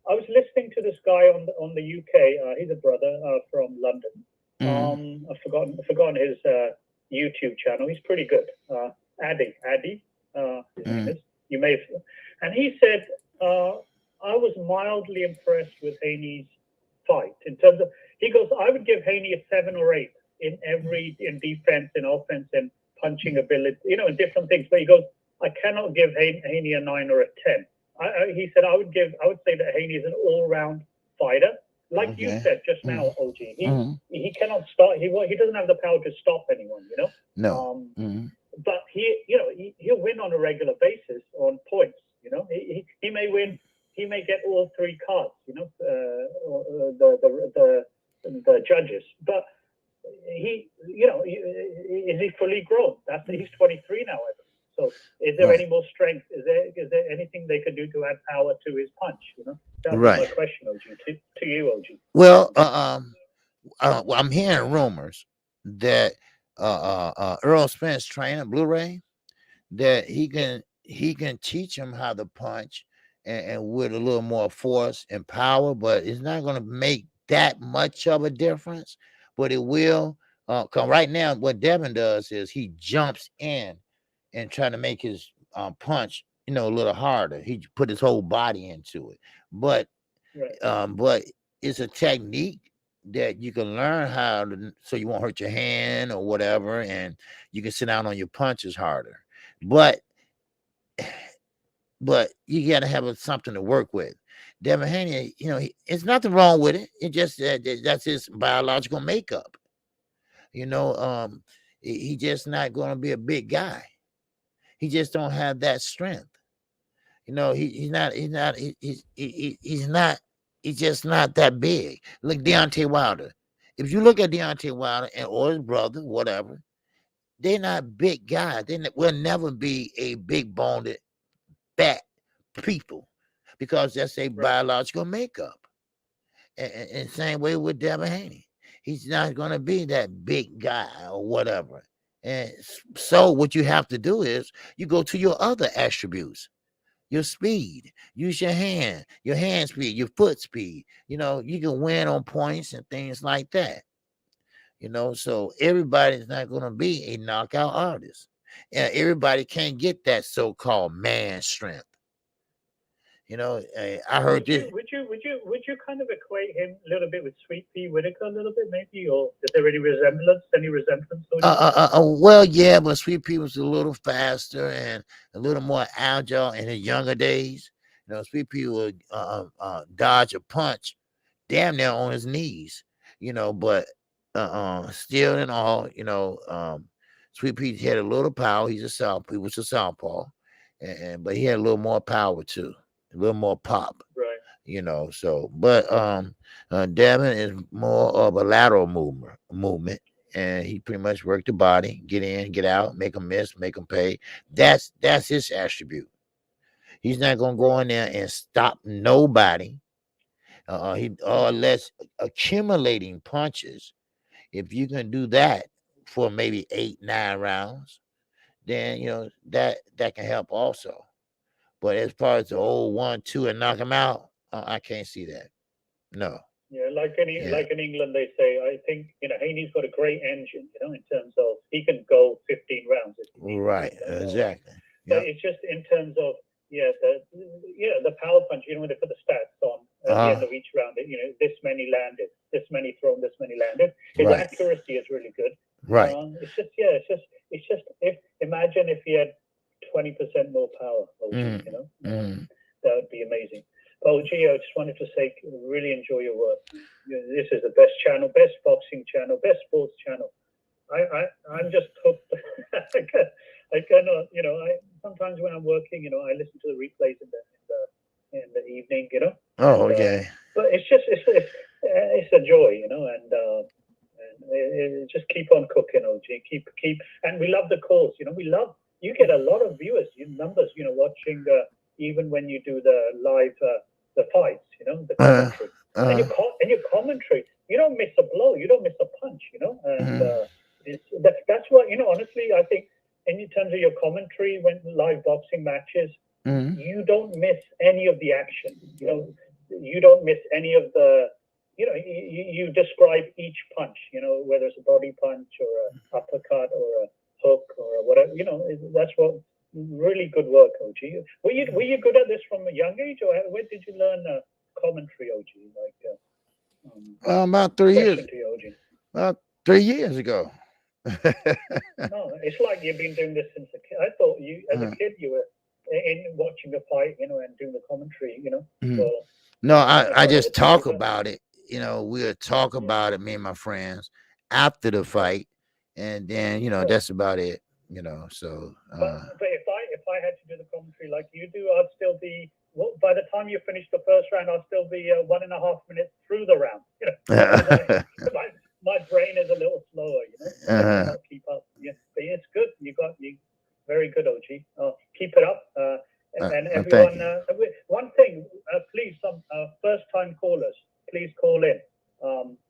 I was listening to this guy on the UK. He's a brother from London. I've forgotten his YouTube channel. He's pretty good. Addy, his name is. You may have, and he said I was mildly impressed with Haney's fight in terms of. He goes, I would give Haney a 7 or 8 in defense, in offense, and punching ability. You know, in different things. But he goes, I cannot give Haney a 9 or a 10. He said I would say that Haney is an all-round fighter, like you said just now, OG. He cannot stop. He doesn't have the power to stop anyone, you know. No. But he'll win on a regular basis on points. You know, he may win. He may get all 3 cards. You know, the judges. But is he fully grown? He's 23 now. So, is there any more strength? Is there anything they could do to add power to his punch? You know, that's my question, OG. To you, OG. Well, I'm hearing rumors that Earl Spence training Blu-ray that he can teach him how to punch and with a little more force and power, but it's not going to make that much of a difference. But it will. Cause right now, what Devin does is he jumps in and try to make his punch, you know, a little harder. He put his whole body into it, but it's a technique that you can learn how to, so you won't hurt your hand or whatever, and you can sit down on your punches harder. But you got to have something to work with. Devin Haney, you know, it's nothing wrong with it. It just that's his biological makeup. You know, he just not going to be a big guy. He just don't have that strength. You know, he's just not that big. Look, Deontay Wilder. If you look at Deontay Wilder or his brother, whatever, they're not big guys. They will never be a big boned fat people because that's a biological makeup. And same way with Devin Haney. He's not going to be that big guy or whatever. And so what you have to do is you go to your other attributes, your speed, use your hand speed, your foot speed. You know, you can win on points and things like that. You know, so everybody's not going to be a knockout artist. And everybody can't get that so-called man strength. You know, I heard this. Would you kind of equate him a little bit with Sweet Pea Whitaker a little bit, maybe, or is there any resemblance? Well, yeah, but Sweet Pea was a little faster and a little more agile in his younger days. You know, Sweet Pea would dodge a punch damn near on his knees. You know, but still in all, you know, Sweet Pea had a little power. He was a southpaw, but he had a little more power too, a little more pop. Right. You know, so but Devin is more of a lateral movement, and he pretty much worked the body, get in, get out, make them miss, make them pay. That's his attribute. He's not gonna go in there and stop nobody. He or less accumulating punches. If you can do that for maybe 8-9 rounds, then you know that can help also. But as far as the old 1-2 and knock him out, I can't see that. No. Yeah, like in England, they say, I think, you know, Haney's got a great engine, you know, in terms of he can go 15 rounds. Right, exactly. But it's just in terms of, the power punch, you know, when they put the stats on at the end of each round, you know, this many landed, this many thrown, this many landed. His accuracy is really good. Right. It's just, imagine if he had 20% more power, OG, you know, that would be amazing. OG, I just wanted to say, really enjoy your work. This is the best channel, best boxing channel, best sports channel. I'm just hooked. I cannot, you know, sometimes when I'm working, you know, I listen to the replays in the evening, you know. Oh, okay. But it's just it's a joy, you know, and just keep on cooking, OG. Keep, and we love the calls, you know. You get a lot of viewers, numbers, you know, watching even when you do the live the fights, you know, the commentary. And your commentary, you don't miss a blow, you don't miss a punch, you know, and that's what, you know, honestly, I think in terms of your commentary when live boxing matches, you don't miss any of the action, you know, you don't miss any of the, you know, you describe each punch, you know, whether it's a body punch or an uppercut or a hook or whatever, you know, that's what. Really good work, OG. Were you good at this from a young age, or where did you learn commentary, OG? Like about 3 years. About 3 years ago. No, it's like you've been doing this since a kid. I thought you, as a kid, you were in watching a fight, you know, and doing the commentary, you know. So, no, I just talk about it. You know, we'll talk about it, me and my friends, after the fight, and then you know that's about it. You know, so. But if I had to do the commentary like you do, I'd still be. Well, by the time you finish the first round, I'll still be 1.5 minutes through the round. You know, my brain is a little slower. You know, I cannot keep up. Yeah, but it's good. You very good, OG. Keep it up. And everyone, one thing, please, some first-time callers, please call in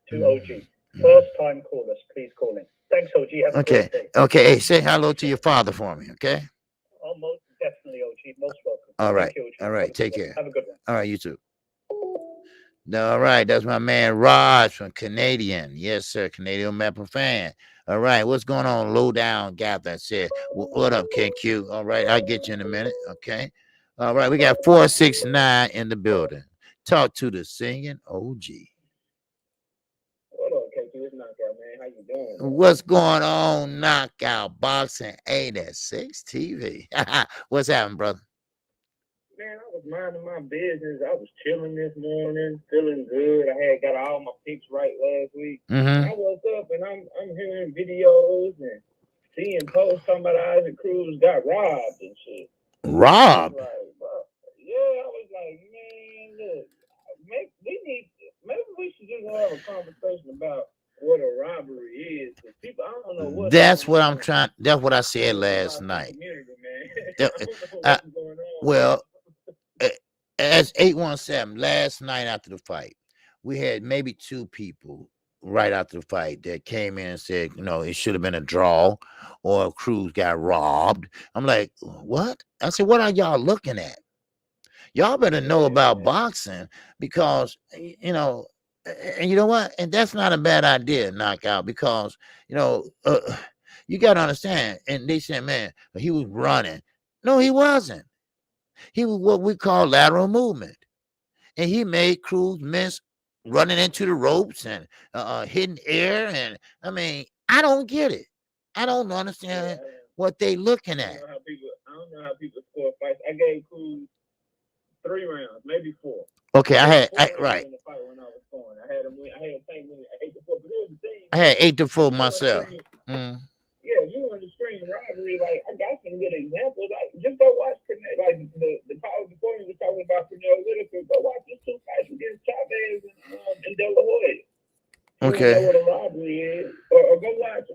to OG. First-time callers, please call in. Thanks, OG. Have a great day. Okay. Hey, say hello to your father for me, okay? Oh, most definitely, OG. Most welcome. All right. You, all right. Take care. Have a good one. All right, you too. All right. That's my man Raj from Canadian. Yes, sir. Canadian Mapper fan. All right. What's going on? Low down, Gav that said. What up, KQ? All right. I'll get you in a minute. Okay. All right. We got 469 in the building. Talk to the singing OG. How you doing? What's going on? Knockout Boxing 86 TV. What's happening, brother? Man, I was minding my business. I was chilling this morning, feeling good. I had got all my picks right last week. I woke up and I'm hearing videos and seeing posts talking about Isaac Cruz got robbed and shit. Robbed? I was like, man, look, maybe we should just have a conversation about what a robbery is. People, I don't know what. That's what I'm trying. That's what I said last night. Well, as 817 last night after the fight, we had maybe 2 people right after the fight that came in and said, you know, it should have been a draw or Cruz got robbed. I'm like, what? I said, what are y'all looking at? Y'all better know about boxing because, you know, and you know what? And that's not a bad idea, knockout, because, you know, you got to understand. And they said, man, he was running. No, he wasn't. He was what we call lateral movement. And he made Cruz miss running into the ropes and hitting air. And I mean, I don't get it. I don't understand what they looking at. I don't know how people score fights. I gave Cruz 3 rounds, maybe 4. Okay, I had right in the fight when I was scoring. I had him win. I had Tank win 8-4. But here's the thing. I had 8-4 myself. Yeah, you on the screen robbery. Like I got some good examples. Like just go watch like the call before we were talking about Cornell Whitaker. Go watch these 2 fights against Chavez and De La Hoya. Okay. You know what a robbery is, or go watch.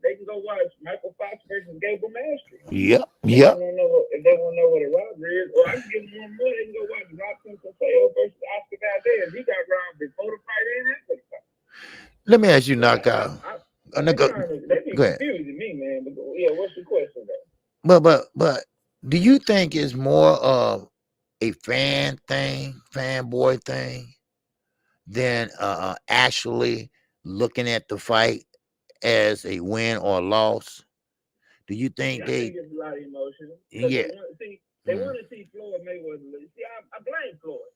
They can go watch Michael Fox versus Gable Masters. Yep. If they want to know what a robbery is, or I can give them one more. They can go watch Robson Caseo versus Oscar Valdez. He got robbed before the fight and after the fight. Let me ask you, Knockout. They be confusing me, man. But yeah, what's your question, though? But do you think it's more of a fanboy thing, than actually looking at the fight as a win or loss? Do you think I think it's a lot of emotion. Yeah. They want to see Floyd Mayweather lose. See, I blame Floyd.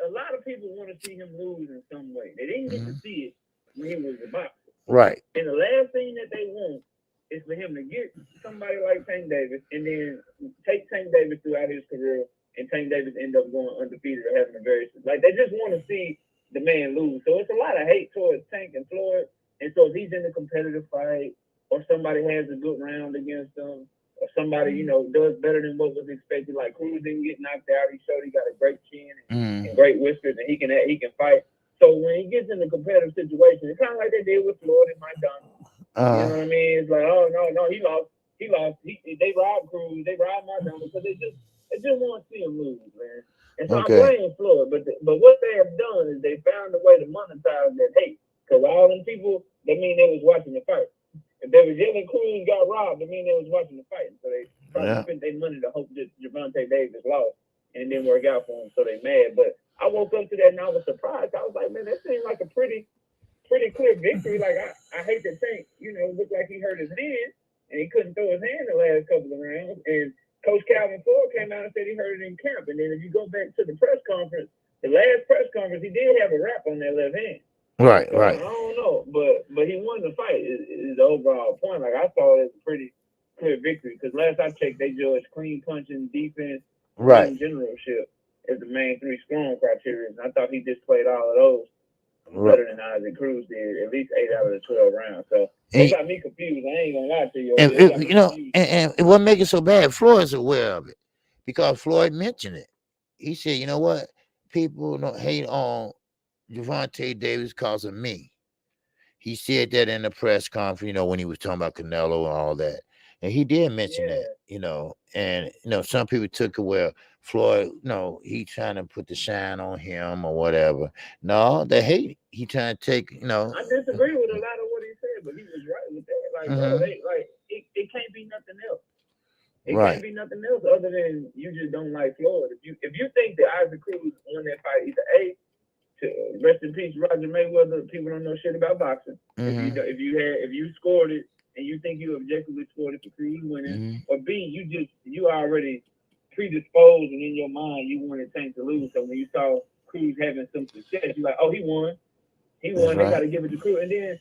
A lot of people want to see him lose in some way. They didn't get to see it when he was a boxer. Right. And the last thing that they want is for him to get somebody like Tank Davis and then take Tank Davis throughout his career, and Tank Davis end up going undefeated or having a very like they just want to see the man lose. So it's a lot of hate towards Tank and Floyd. And so if he's in a competitive fight, or somebody has a good round against him, or somebody, does better than what was expected, like Cruz didn't get knocked out. He showed he got a great chin and great whiskers, and he can fight. So when he gets in a competitive situation, it's kind of like they did with Floyd and McDonald. You know what I mean? It's like, oh no, he lost. They robbed Cruz, they robbed McDonald because they just want to see him lose, man. And so I'm blaming Floyd, but what they have done is they found a way to monetize that hate. Because all them people, that mean they was watching the fight. If they was yelling Cruz got robbed, that mean they was watching the fight. So they probably spent their money to hope that Gervonta Davis lost, and it didn't work out for him, so they mad. But I woke up to that and I was surprised. I was like, man, that seemed like a pretty clear victory. Like I hate to think, looked like he hurt his hand and he couldn't throw his hand the last couple of rounds. And Coach Calvin Ford came out and said he hurt it in camp. And then if you go back to the press conference, the last press conference, he did have a wrap on that left hand. Right. I don't know, but he won the fight is the overall point. Like I saw it as a pretty clear victory because last I checked, they judged clean punching, defense, and generalship as the main 3 scoring criteria. And I thought he just played all of those better than Isaac Cruz did, at least 8 out of the 12 rounds. So it got me confused. I ain't gonna lie to you. And it wouldn't make it so bad. Floyd's aware of it because Floyd mentioned it. He said, you know what? People don't hate on Gervonta Davis because of me. He said that in the press conference, when he was talking about Canelo and all that. And he did mention that, and, some people took it where Floyd, he trying to put the shine on him or whatever. No, they hate it. He trying to take, I disagree with a lot of what he said, but he was right with that. Like, bro, it can't be nothing else. It can't be nothing else other than you just don't like Floyd. If you think that Isaac Cruz won that fight, either rest in peace, Roger Mayweather. People don't know shit about boxing. If you scored it and you think you objectively scored it for Cruz winning, or B, you already predisposed and in your mind you wanted Tank to lose. So when you saw Cruz having some success, you're like, oh, he won. They got to give it to Cruz. And then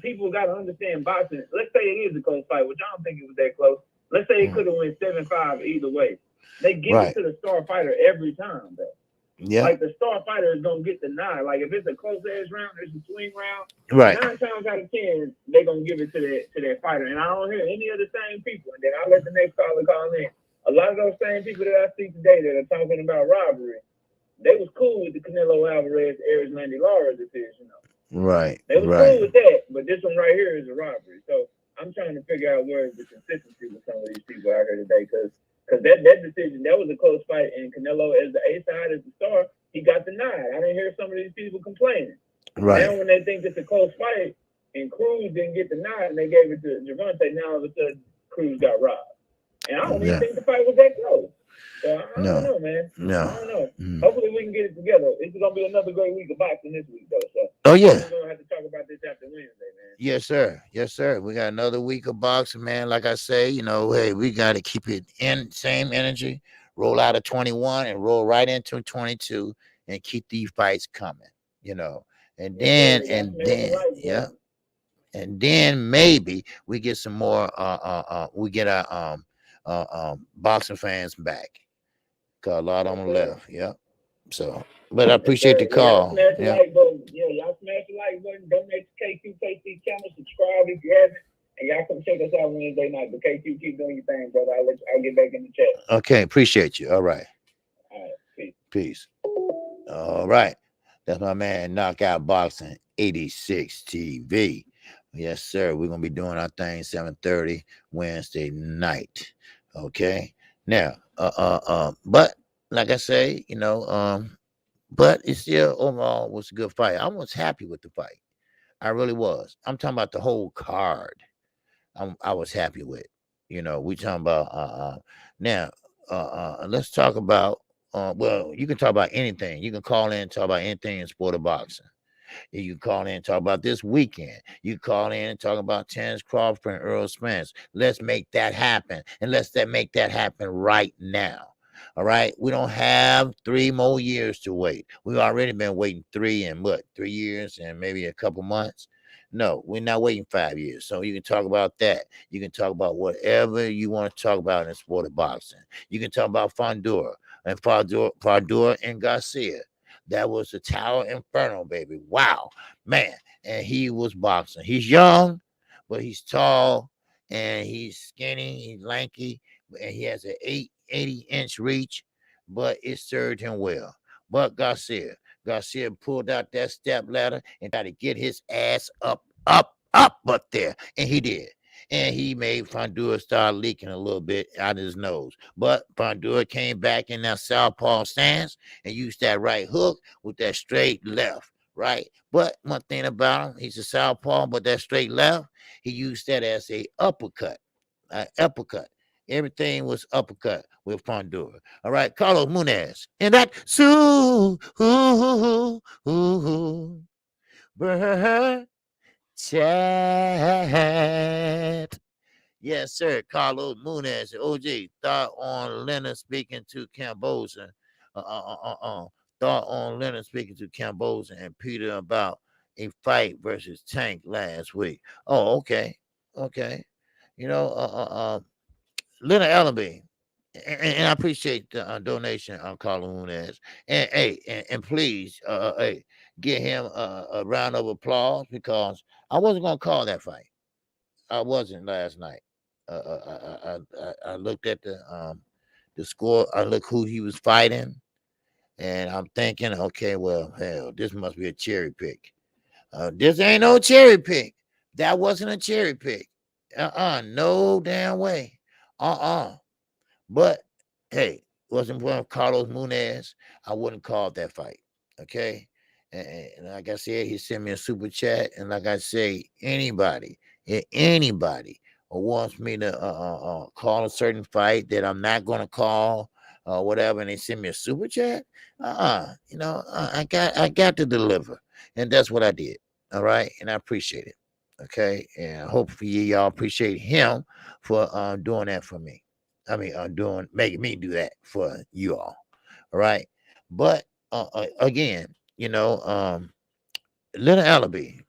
people got to understand boxing. Let's say it is a close fight, which I don't think it was that close. Let's say it could have went 7-5 either way. They give it to the star fighter every time, though. Yeah. Like the star fighter is gonna get the nod. Like if it's a close ass round, it's a swing round. 9 times out of 10, they're gonna give it to that fighter. And I don't hear any of the same people. And then I'll let the next caller call in. A lot of those same people that I see today that are talking about robbery, they was cool with the Canelo Alvarez, Aries Landy Lara decision. Right. They was cool with that, but this one right here is a robbery. So I'm trying to figure out where is the consistency with some of these people out here today, because that decision, that was a close fight, and Canelo as the A side, as the star, he got the nod. I didn't hear some of these people complaining. Now when they think it's a close fight and Cruz didn't get the nod and they gave it to Gervonta, now all of a sudden Cruz got robbed. And I don't even think the fight was that close. So I don't know, man. I don't know. Hopefully we can get it together. This is gonna be another great week of boxing this week, though. So we're gonna have to talk about this after Wednesday, man. Yes, sir. We got another week of boxing, man. Like I say, hey, we got to keep it in same energy, roll out of 21 and roll right into 22 and keep these fights coming, you know. And then, yeah. And then maybe we get some more, we get our boxing fans back. Cause a lot of them left, yeah. So, but I appreciate the call. Y'all smash the like button. Y'all smash the like button. Donate to KQKC channel. Subscribe if you haven't. And y'all come check us out Wednesday night. But KQ, keep doing your thing, brother. I'll get back in the chat. Okay, appreciate you. All right. All right. Peace. Peace. All right. That's my man, Knockout Boxing 86 TV. Yes, sir. We're gonna be doing our thing 7:30 Wednesday night. Okay. Now, but like I say, you know, but it still overall was a good fight. I was happy with the fight. I really was. I'm talking about the whole card. I was happy with. You know, we talking about now. Let's talk about. Well, you can talk about anything. You can call in and talk about anything in sport of boxing. You can call in and talk about this weekend. You call in and talk about Terrence Crawford and Earl Spence. Let's make that happen. And let's make that happen right now. All right. We don't have 3 more years to wait. We've already been waiting 3 years and maybe a couple months. No, we're not waiting 5 years. So you can talk about that. You can talk about whatever you want to talk about in the sport of boxing. You can talk about Fondura and Garcia. That was the Tower Inferno, baby. Wow, man. And he was boxing. He's young, but he's tall, and he's skinny, he's lanky, and he has an 80-inch reach, but it served him well. But Garcia pulled out that step ladder and tried to get his ass up there, and he did. And he made Fondura start leaking a little bit out of his nose. But Fondura came back in that southpaw stance and used that right hook with that straight left, right? But one thing about him, he's a southpaw, but that straight left, he used that as a uppercut. Everything was uppercut with Fondura. All right, Carlos Munez. And that chat. Yes, sir. Carlos Munez, OG. Thought on Leonard speaking to Camboza. Thought on Leonard speaking to Camboza and Peter about a fight versus Tank last week. Oh, okay. You know, Leonard Ellerby. And I appreciate the donation on Carlos Munez. And hey, and please, hey, give him a round of applause because I wasn't gonna call that fight. I wasn't last night. I looked at the score. I looked who he was fighting, and I'm thinking, okay, well, hell, this must be a cherry pick. This ain't no cherry pick. That wasn't a cherry pick. No damn way. But hey, wasn't one of Carlos Munez. I wouldn't call that fight. Okay. And like I said, he sent me a super chat. And like I say, anybody or wants me to call a certain fight that I'm not going to call or whatever, and they send me a super chat, you know, I got to deliver. And that's what I did. All right. And I appreciate it. Okay. And hopefully y'all appreciate him for doing that for me. I mean, making me do that for you all. All right. But again, you know, Leonard Ellerby,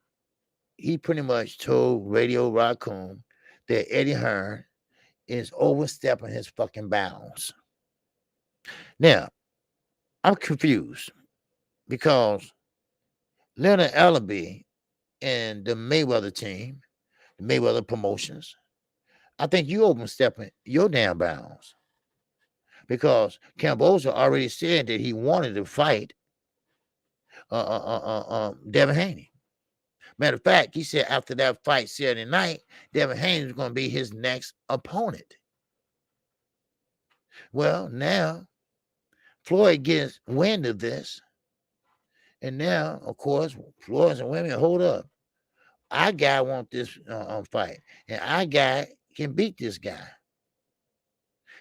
he pretty much told Radio Raccoon that Eddie Hearn is overstepping his fucking bounds. Now, I'm confused because Leonard Ellerby and the Mayweather team, the Mayweather promotions, I think you overstepping your damn bounds. Because Camboza already said that he wanted to fight Devin Haney. Matter of fact, he said after that fight Saturday night, Devin Haney was going to be his next opponent. Well, now Floyd gets wind of this. And now, of course, Floyd and women, hold up. Our guy want this fight. And our guy can beat this guy.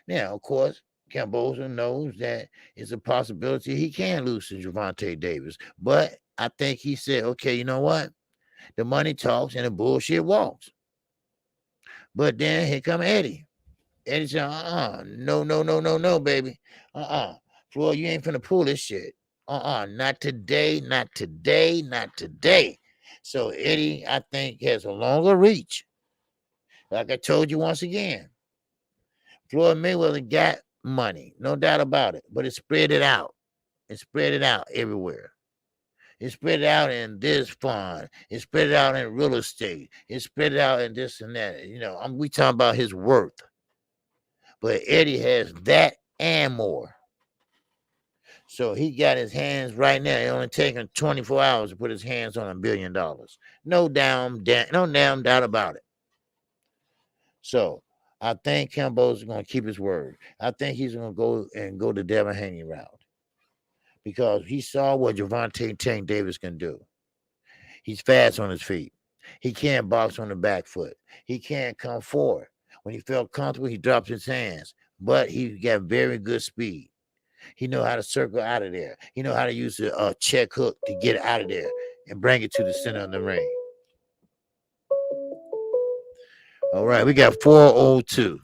Now, of course, Camboza knows that it's a possibility he can lose to Gervonta Davis. But I think he said, okay, you know what? The money talks and the bullshit walks. But then here come Eddie Eddie said, no, baby. Floyd, you ain't finna pull this shit. Not today, not today, not today. So Eddie, I think, has a longer reach. Like I told you once again, Floyd Mayweather got money, no doubt about it, but it spread it out. It spread it out everywhere. It spread it out in this fund. It spread it out in real estate. It spread it out in this and that. We talking about his worth. But Eddie has that and more. So he got his hands right now. It only taking 24 hours to put his hands on $1 billion. No damn doubt about it. So I think Kimbo's going to keep his word. I think he's going to go the Devin Haney route because he saw what Gervonta Tank Davis can do. He's fast on his feet. He can't box on the back foot. He can't come forward. When he felt comfortable, he dropped his hands, but he got very good speed. He know how to circle out of there. He know how to use a check hook to get out of there and bring it to the center of the ring. All right, we got 402.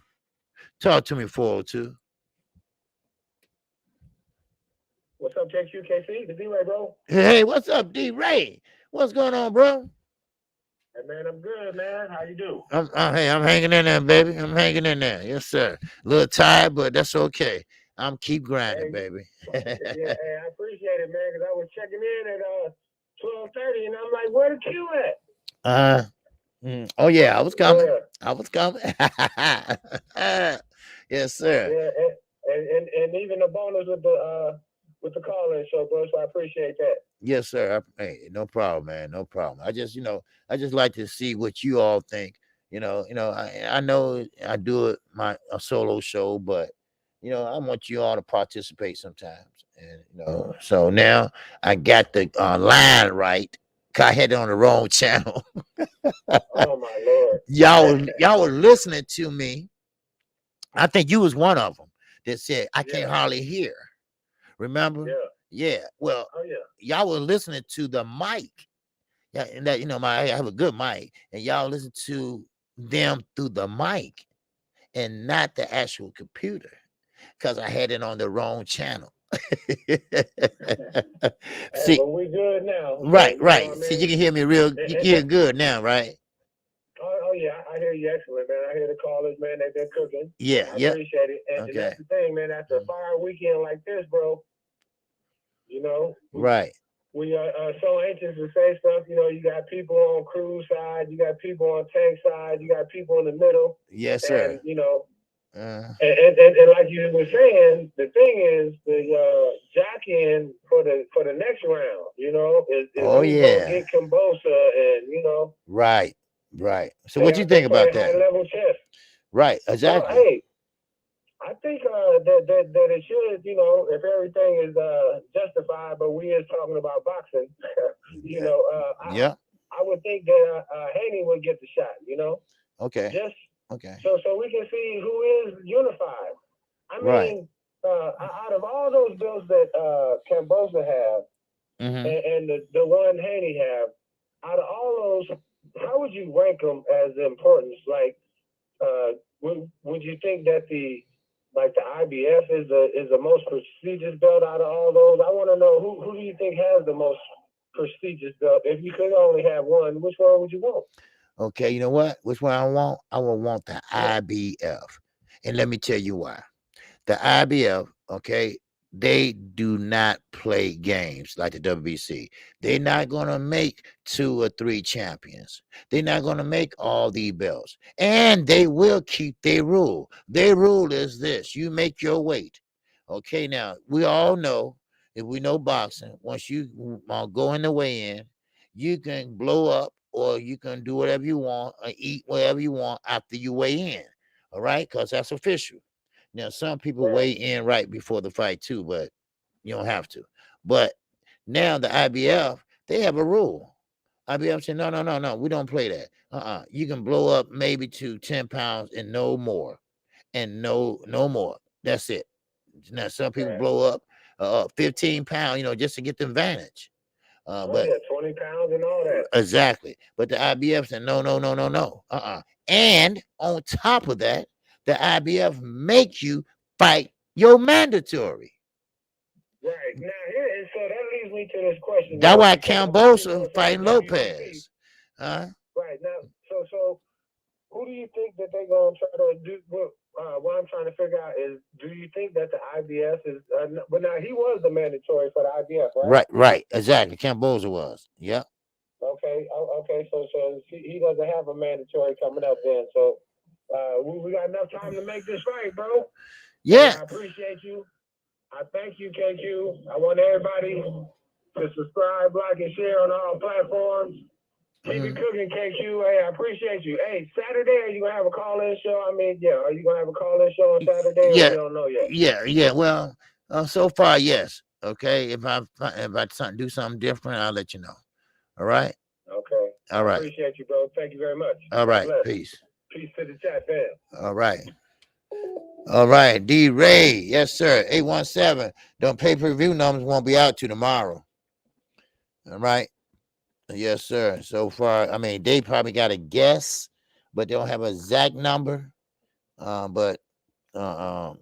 Talk to me, 402. What's up, KQKC? The D-Ray, bro. Hey, what's up, D-Ray? What's going on, bro? Hey, man, I'm good, man. How you do? I'm hanging in there, baby. I'm hanging in there. Yes, sir. A little tired, but that's okay. I'm keep grinding, baby. Hey, I appreciate it, man, because I was checking in at 12:30, and I'm like, where the Q at? Oh yeah, I was coming. Yeah. I was coming. Yes, sir. Yeah, and even the bonus with the call-in show, bro. So I appreciate that. Yes, sir. Hey, no problem, man. No problem. I just like to see what you all think. I know I do it a solo show, but I want you all to participate sometimes. And so now I got the line right. I had it on the wrong channel. Oh my Lord! Y'all were listening to me. I think you was one of them that said I can't hardly hear. Remember? Yeah. Well, y'all were listening to the mic. Yeah, and that I have a good mic, and y'all listen to them through the mic and not the actual computer, because I had it on the wrong channel. See, but we good now. Right. See, you can hear me you can hear good now, right? Oh yeah, I hear you excellent, man. I hear the callers, man. They've been cooking. Yeah, I appreciate it. And that's the thing, man. After a fire weekend like this, bro, right. We are so anxious to say stuff. You got people on Cruz side, you got people on Tank side, you got people in the middle. Yes, sir. And and like you were saying, the thing is the jockeying for the next round, is get Cambosa and Right. So what you think about that? High level chess. Right, exactly. Well, hey, I think that it should, if everything is justified, but we is talking about boxing, I would think that Haney would get the shot, Okay. So we can see who is unified. I mean, out of all those belts that Cambosa have, and the one Haney have, out of all those, how would you rank them as importance? Like, would you think that the IBF is the most prestigious belt out of all those? I want to know who do you think has the most prestigious belt? If you could only have one, which one would you want? Okay, you know what? Which one I want? I would want the IBF. And let me tell you why. The IBF, okay, they do not play games like the WBC. They're not going to make 2 or 3 champions. They're not going to make all these belts. And they will keep their rule. Their rule is this: you make your weight. Okay, now, we all know, if we know boxing, once you go in the weigh-in, you can blow up or you can do whatever you want or eat whatever you want after you weigh in. All right? Because that's official. Now, some people weigh in right before the fight too, but you don't have to. But now the IBF, they have a rule. IBF said, no, we don't play that. You can blow up maybe to 10 pounds and no more. And no more. That's it. Now, some people blow up 15 pounds, just to get the advantage. But 20 pounds and all that. Exactly. But the IBF said, no. And on top of that, the IBF make you fight your mandatory. Right. Now, here, so that leads me to this question. That's why because Cambosa fighting Lopez. Right. Now, so who do you think that they're going to try to do? What I'm trying to figure out is, do you think that the IBF is, but now he was the mandatory for the IBF, right? Right, exactly. Cambosa was. Yep. Okay, so he doesn't have a mandatory coming up then. So we got enough time to make this right, bro. Yeah. And I appreciate you. I thank you, KQ. I want everybody to subscribe, like, and share on all platforms. Keep it cooking, KQ. Hey, I appreciate you. Hey, Saturday, are you going to have a call-in show? I mean, yeah, are you going to have a call-in show on Saturday? Yeah. Or we don't know yet? Yeah. Well, so far, yes. Okay. If I do something different, I'll let you know. All right? Okay. All right. Appreciate you, bro. Thank you very much. All right. Peace. Peace to the chat, fam. All right. All right. D. Ray. Yes, sir. 817. Don't pay-per-view numbers won't be out till tomorrow. All right. Yes, sir. So far, I mean, they probably got a guess, but they don't have an exact number. But I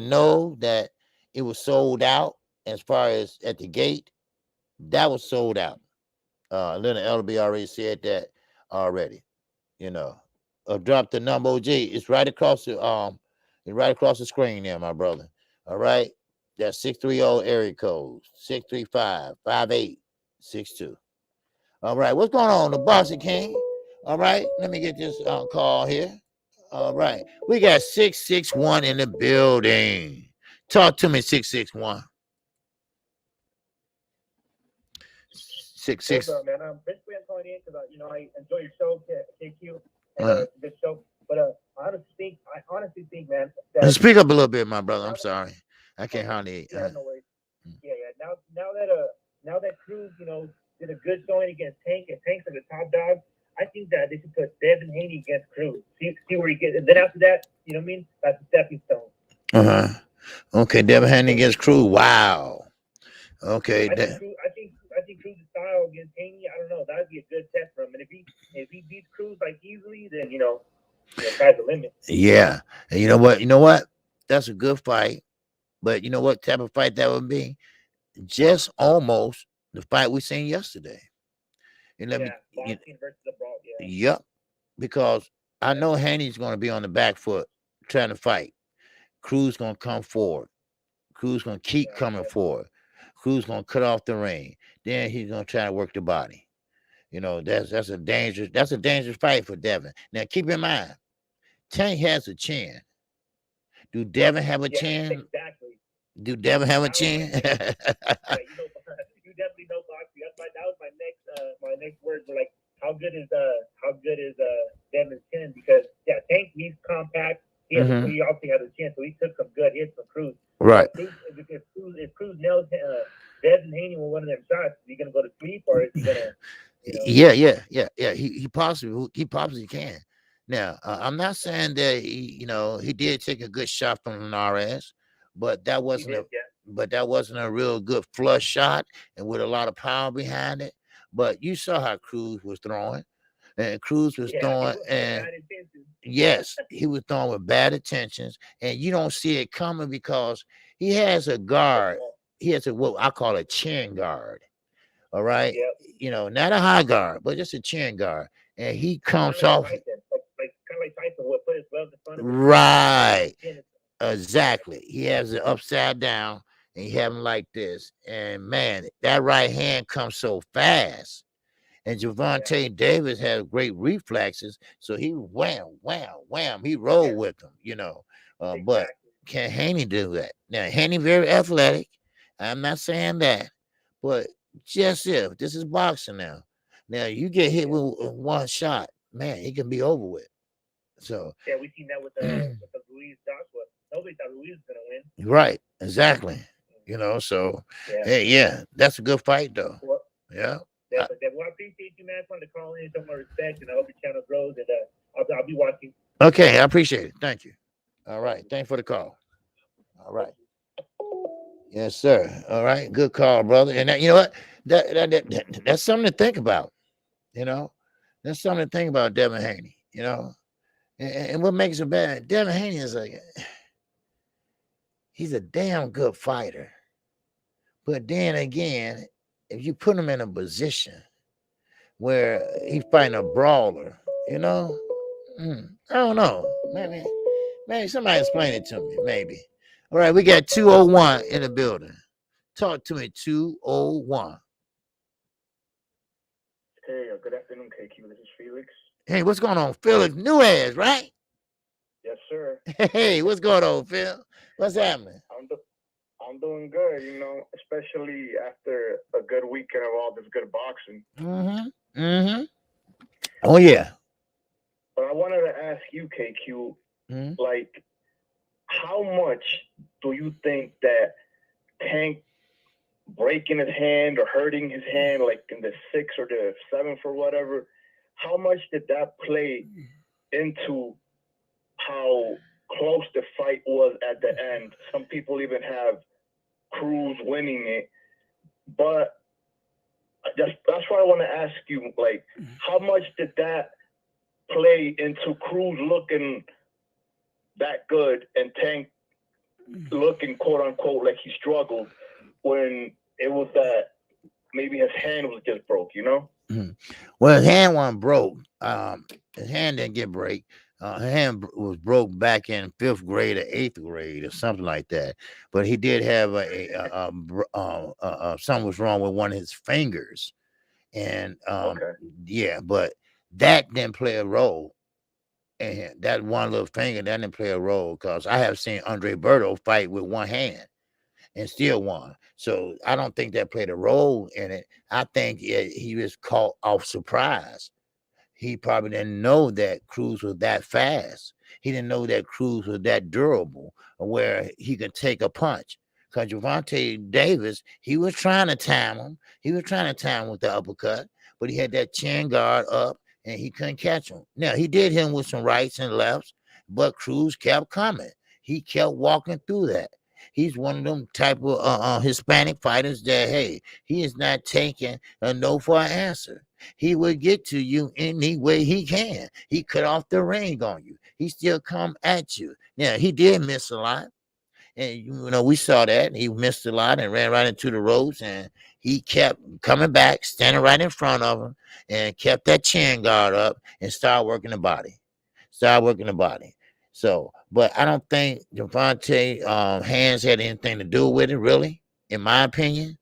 know that it was sold out as far as at the gate. That was sold out. Leonard LB already said that already. You know, drop the number, OG. It's right across the screen there, my brother. All right. That's 630 area code 635-5862. All right, what's going on, the Bossy King? All right, let me get this call here. All right, we got 661 in the building. Talk to me, 661. 66. What's up, man? Basically, I'm calling in because I enjoy your show, KQ, and this show. But I honestly think, man. Speak up a little bit, my brother. I'm sorry, I can't hardly. Yeah, no worries. Yeah. Now that Cruz, did a good showing against Tank, and Tank's are the top dog. I think that they should put Devin Haney against Cruz. See where he gets. And then after that, you know what I mean? That's a stepping stone. Okay, Devin Haney against Cruz. Wow. Okay. I think Cruz's style against Haney, I don't know. That'd be a good test for him. And if he beats Cruz like easily, then sky's the limit. Yeah. And you know what? That's a good fight. But you know what type of fight that would be? Just almost the fight we seen yesterday. And boxing versus the brawl. Yeah. Yep. Because I know Haney's going to be on the back foot trying to fight. Cruz going to come forward. Cruz going to keep coming forward. Cruz going to cut off the ring. Then he's going to try to work the body. That's a dangerous fight for Devin. Now keep in mind, Tank has a chin. Do Devin have a chin? Exactly. Do Devin have a chin? You definitely know boxing. That was my next words were like, how good is Devin's chin? Because Tank, he's compact. He obviously has a chin, so he took some good hits from Cruz. Right. If Cruz nails Devin Haney with one of them shots, is he gonna go to sleep or is he gonna? Yeah. He possibly can. Now, I'm not saying that he did take a good shot from Linares, but that wasn't a real good flush shot and with a lot of power behind it. But you saw how Cruz was throwing, and Cruz was throwing, and yes, he was throwing with bad intentions, and you don't see it coming because he has a guard. He has what I call a chin guard. All right, not a high guard, but just a chin guard, and he comes off. Kind of like Tyson would put his gloves in front of him. Right. Exactly. He has it upside down and he have him like this. And man, that right hand comes so fast. And Gervonta Davis has great reflexes. So he wham. He rolled with them, But can Haney do that? Now, Haney very athletic. I'm not saying that. But just if this is boxing now. Now you get hit with one shot, man, it can be over with. So we seen that with the Ruiz Joshua. Nobody thought Ruiz was gonna win. Right, exactly. So that's a good fight though. Well, yeah. I appreciate you, man. I just wanted to call in, show my respect, and I hope your channel grows, and I'll be watching. Okay, I appreciate it. Thank you. All right, thanks for the call. All right. Yes, sir. All right, good call, brother. And that, you know what? That's something to think about. That's something to think about, Devin Haney. And what makes it bad, Devin Haney is he's a damn good fighter. But then again, if you put him in a position where he's fighting a brawler, I don't know. Maybe somebody explain it to me. Maybe. All right, we got 201 in the building. Talk to me, 201. Hey, good afternoon, KQ. This is Felix. Hey, what's going on, Felix? New ass, right? Yes, sir. Hey, what's going on, Phil? What's happening? I'm doing good, especially after a good weekend of all this good boxing. Oh, yeah. But I wanted to ask you, KQ, like, how much do you think that Tank breaking his hand or hurting his hand, like in the 6th or the 7th or whatever, how much did that play into how close the fight was at the end? Some people even have Cruz winning it, but that's what I want to ask you. Like, how much did that play into Cruz looking that good and Tank looking quote unquote like he struggled when it was that maybe his hand was just broke, Well, his hand wasn't broke. His hand didn't get break. His hand was broke back in 5th grade or 8th grade or something like that. But he did have something was wrong with one of his fingers, and yeah, but that didn't play a role. And that one little finger, that didn't play a role, because I have seen Andre Berto fight with one hand and still won. So I don't think that played a role in it. I think he was caught off surprise. He probably didn't know that Cruz was that fast. He didn't know that Cruz was that durable, where he could take a punch. Because Gervonta Davis, he was trying to time him. He was trying to time him with the uppercut, but he had that chin guard up, and he couldn't catch him. Now, he did him with some rights and lefts, but Cruz kept coming. He kept walking through that. He's one of them type of Hispanic fighters that, hey, he is not taking a no for an answer. He will get to you any way he can. He cut off the ring on you. He still come at you. Now, he did miss a lot. And, we saw that. He missed a lot and ran right into the ropes. And he kept coming back, standing right in front of him, and kept that chin guard up and started working the body. So, but I don't think Gervonta hands had anything to do with it, really, in my opinion.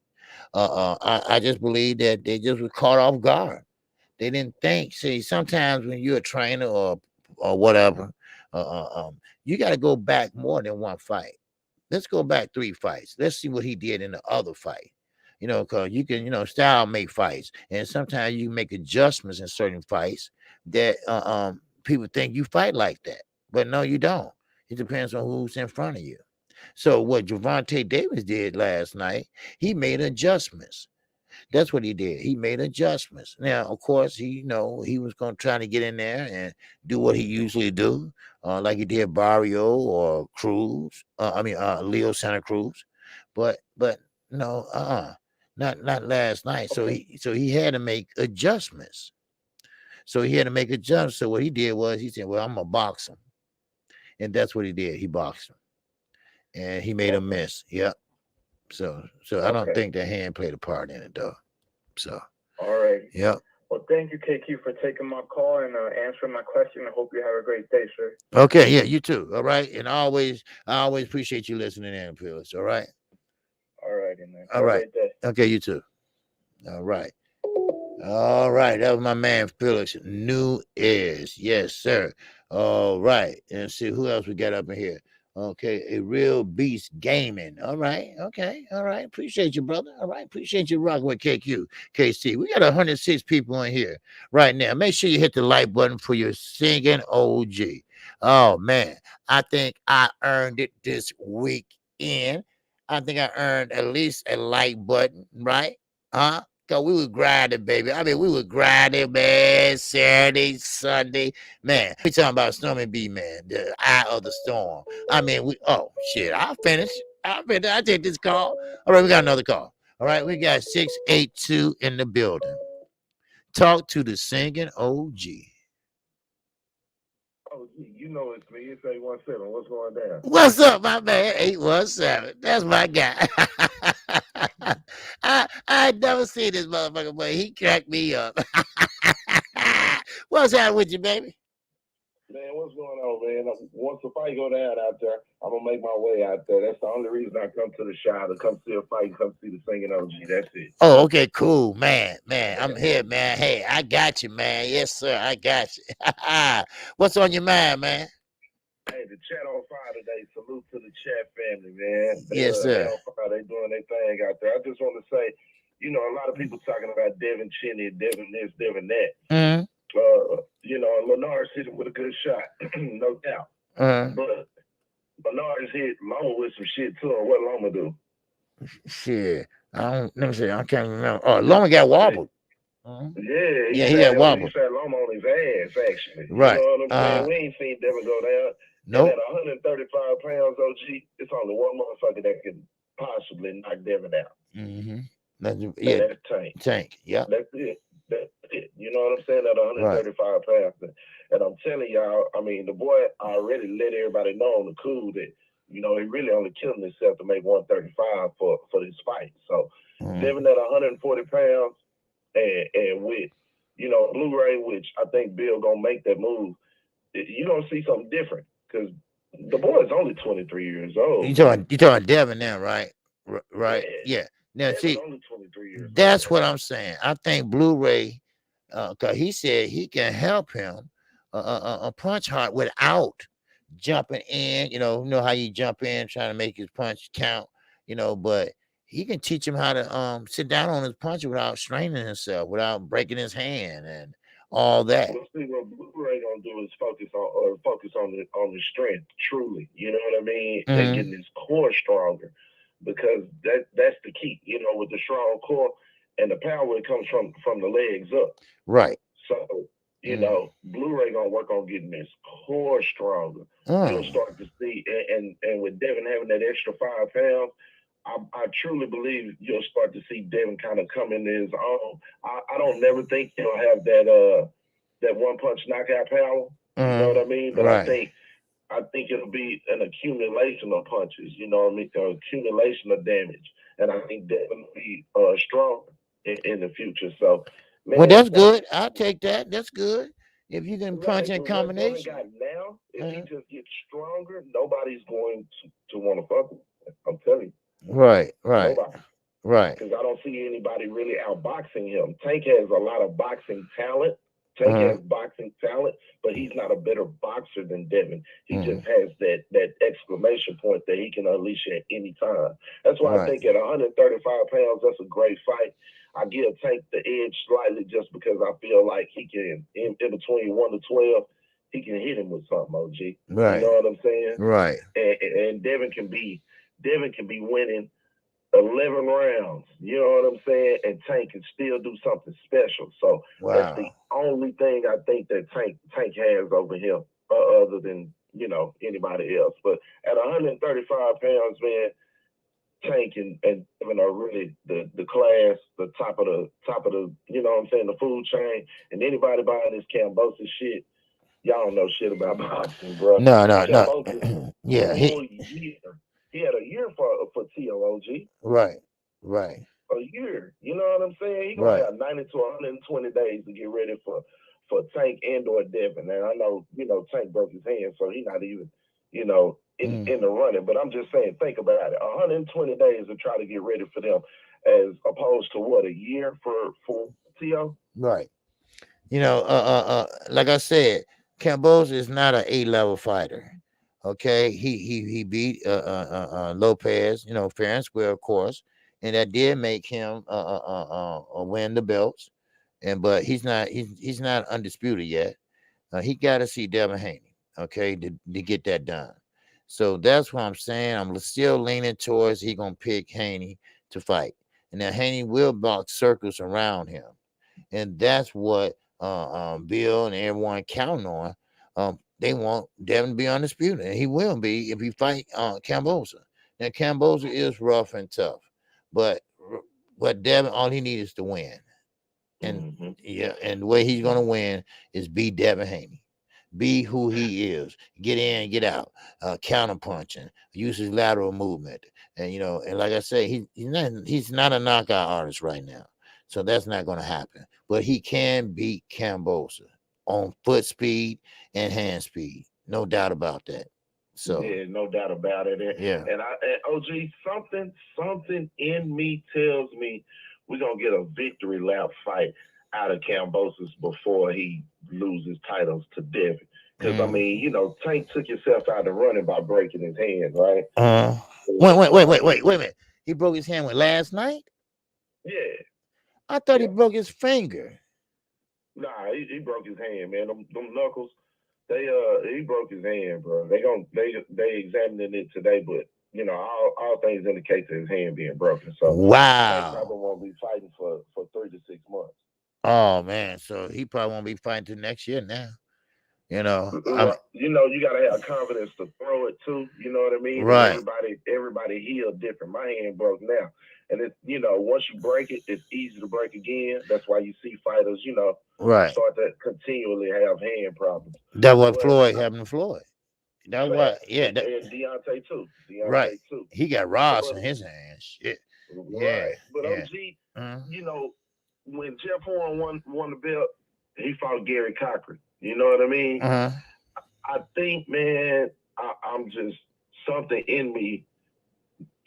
I just believe that they just were caught off guard. They didn't think. See, sometimes when you're a trainer or whatever, you got to go back more than one fight. Let's go back 3 fights. Let's see what he did in the other fight. Because you can, style make fights, and sometimes you make adjustments in certain fights that people think you fight like that, but no, you don't. It depends on who's in front of you. So what Gervonta Davis did last night, he made adjustments. That's what he did. He made adjustments. Now, of course, he was going to try to get in there and do what he usually do, like he did Barrio or Cruz. Leo Santa Cruz, but no, not last night. Okay. So he had to make adjustments. So what he did was he said, "Well, I'm gonna box him," and that's what he did. He boxed him, and he made a miss. Yep. So I don't think the hand played a part in it, though. So. All right. Yep. Well, thank you, KQ, for taking my call and answering my question. I hope you have a great day, sir. Okay. Yeah, you too. All right. And I always appreciate you listening in, Phyllis. All right. All righty, man. All right. Okay. You too. All right. All right. That was my man, Phyllis New is. Yes, sir. All right. And see who else we got up in here. Okay, a real beast gaming. All right, okay, all right. Appreciate you, brother. All right, appreciate you rocking with KQKC. We got 106 people in here right now. Make sure you hit the like button for your singing OG. Oh man, I think I earned it this weekend. I think I earned at least a like button, right? Huh? Cause we was grinding, baby. I mean, we was grinding, man. Saturday, Sunday, man. We talking about Stormy B, man. The eye of the storm. I mean, oh shit. I'll finish. I take this call. All right, we got another call. All right, we got 682 in the building. Talk to the singing OG. Oh, you know it's me. It's 817. What's going down? What's up, my man? 817. That's my guy. I never seen this motherfucker, but he cracked me up. What's happening with you, baby? Man, what's going on, man? Once the fight go down out there, I'm gonna make my way out there. That's the only reason I come to the shop to come see a fight, come see the singing OG. That's it. Oh, okay, cool, man. I'm here, man. Hey, I got you, man. Yes, sir, I got you. What's on your mind, man? Hey, the chat on fire today. Salute to the chat family, man. Yes, sir. They on fire. They doing their thing out there. I just want to say, you know, a lot of people talking about Devin Chinny, Devin this, Devin that. Mm-hmm. You know, Lenard's hit him with a good shot, no doubt. But Lenard's hit Loma with some shit too. What Loma do? Shit, let me see. I can't remember. Oh, Loma got wobbled. Yeah, he got wobbled. He sat Loma on his ass, actually. Right. You know what I'm saying? We ain't seen Devin go down. Nope. And at 135 pounds, OG, it's only one motherfucker that can possibly knock Devin out. Mm-hmm. That's Tank. Tank, yeah. That's it. That's it. You know what I'm saying? At 135 pounds. And I'm telling y'all, I mean, the boy already let everybody know on the cool that, you know, he really only killed himself to make 135 for this fight. So Devin at 140 pounds and with, you know, Blu-ray, which I think Bill gonna make that move, you don't see something different because the boy is only 23 years old. You talking Devin now, right? Right. Yeah. Now Devin's see, only 23 years that's old. what I'm saying. I think Blu-ray, cause he said he can help him punch hard without jumping in. You know how you jump in trying to make his punch count. You know, but he can teach him how to sit down on his punch without straining himself, without breaking his hand and all that. Well, see, what Blu-ray gonna do is focus on the strength, truly. You know what I mean? And getting his core stronger, because that's the key. You know, with the strong core and the power, it comes from the legs up. Right. So you know, Blu-ray gonna work on getting his core stronger. You'll start to see, and with Devin having that extra 5 pounds, I truly believe you'll start to see Devin kind of come into his own. I don't never think he'll have that one punch knockout power. You know what I mean? But I think it'll be an accumulation of punches. You know what I mean? An accumulation of damage, and I think Devin will be strong in the future. So, man, well, that's good. I'll take that. That's good. If you can punch in combination. Now, if he just gets stronger, nobody's going to want to fuck him. I'm telling you. Right. Nobody. Right. Because I don't see anybody really outboxing him. Tank has a lot of boxing talent. Tank has boxing talent, but he's not a better boxer than Devin. He just has that exclamation point that he can unleash at any time. That's why I think at 135 pounds, that's a great fight. I give Tank the edge slightly just because I feel like he can, in between 1 to 12, he can hit him with something, OG. Right. You know what I'm saying? Right. And Devin can be winning 11 rounds, you know what I'm saying? And Tank can still do something special. So that's the only thing I think that Tank has over him, other than, you know, anybody else. But at 135 pounds, man, Tank and Devin are really the class, the top of the, you know what I'm saying, the food chain. And anybody buying this Cambosa shit, y'all don't know shit about boxing, bro. No. Yeah. He had a year for TOOG. Right. A year. You know what I'm saying? He gonna have 90 to 120 days to get ready for Tank and or Devin. And I know, you know, Tank broke his hand, so he's not even, you know, in the running. But I'm just saying, think about it. 120 days to try to get ready for them, as opposed to what, a year for T.O.? Right. You know, like I said, Cambosa is not an A-level fighter. Okay, he beat Lopez, you know, fair and square, of course, and that did make him win the belts. But he's not undisputed yet. He got to see Devin Haney, okay, to get that done. So that's what I'm saying. I'm still leaning towards he gonna pick Haney to fight, and then Haney will box circles around him, and that's what Bill and everyone counting on. They want Devin to be undisputed, and he will be if he fight Cambosa. Now Cambosa is rough and tough, but Devin, all he needs is to win, and and the way he's gonna win is beat Devin Haney. be who he is, get in, get out, counter punching, use his lateral movement, and and like I say, he's not a knockout artist right now, so that's not going to happen. But he can beat Kambosos on foot speed and hand speed, no doubt about that. So yeah, no doubt about it. And OG, something in me tells me we're gonna get a victory lap fight out of Kambosos before he loses titles to Devin. Because I mean, Tank took himself out of running by breaking his hand, right? Wait a minute. He broke his hand last night? Yeah. I thought he broke his finger. Nah, he broke his hand, man. Them knuckles. He broke his hand, bro. They examining it today, but all things indicate to his hand being broken. So wow, they probably won't be fighting for 3 to 6 months. Oh man, so he probably won't be fighting till next year now. You gotta have confidence to throw it too. You know what I mean? Right. And everybody healed different. My hand broke now, and it's once you break it, it's easy to break again. That's why you see fighters, right, start to continually have hand problems. That's what Floyd happened to Floyd. That's why, and Deontay too. Right. Too. He got Ross in his hands. Shit. Right. But OG, when Jeff Horn won the belt, he fought Gary Cochran. You know what I mean? I think, man, I'm just something in me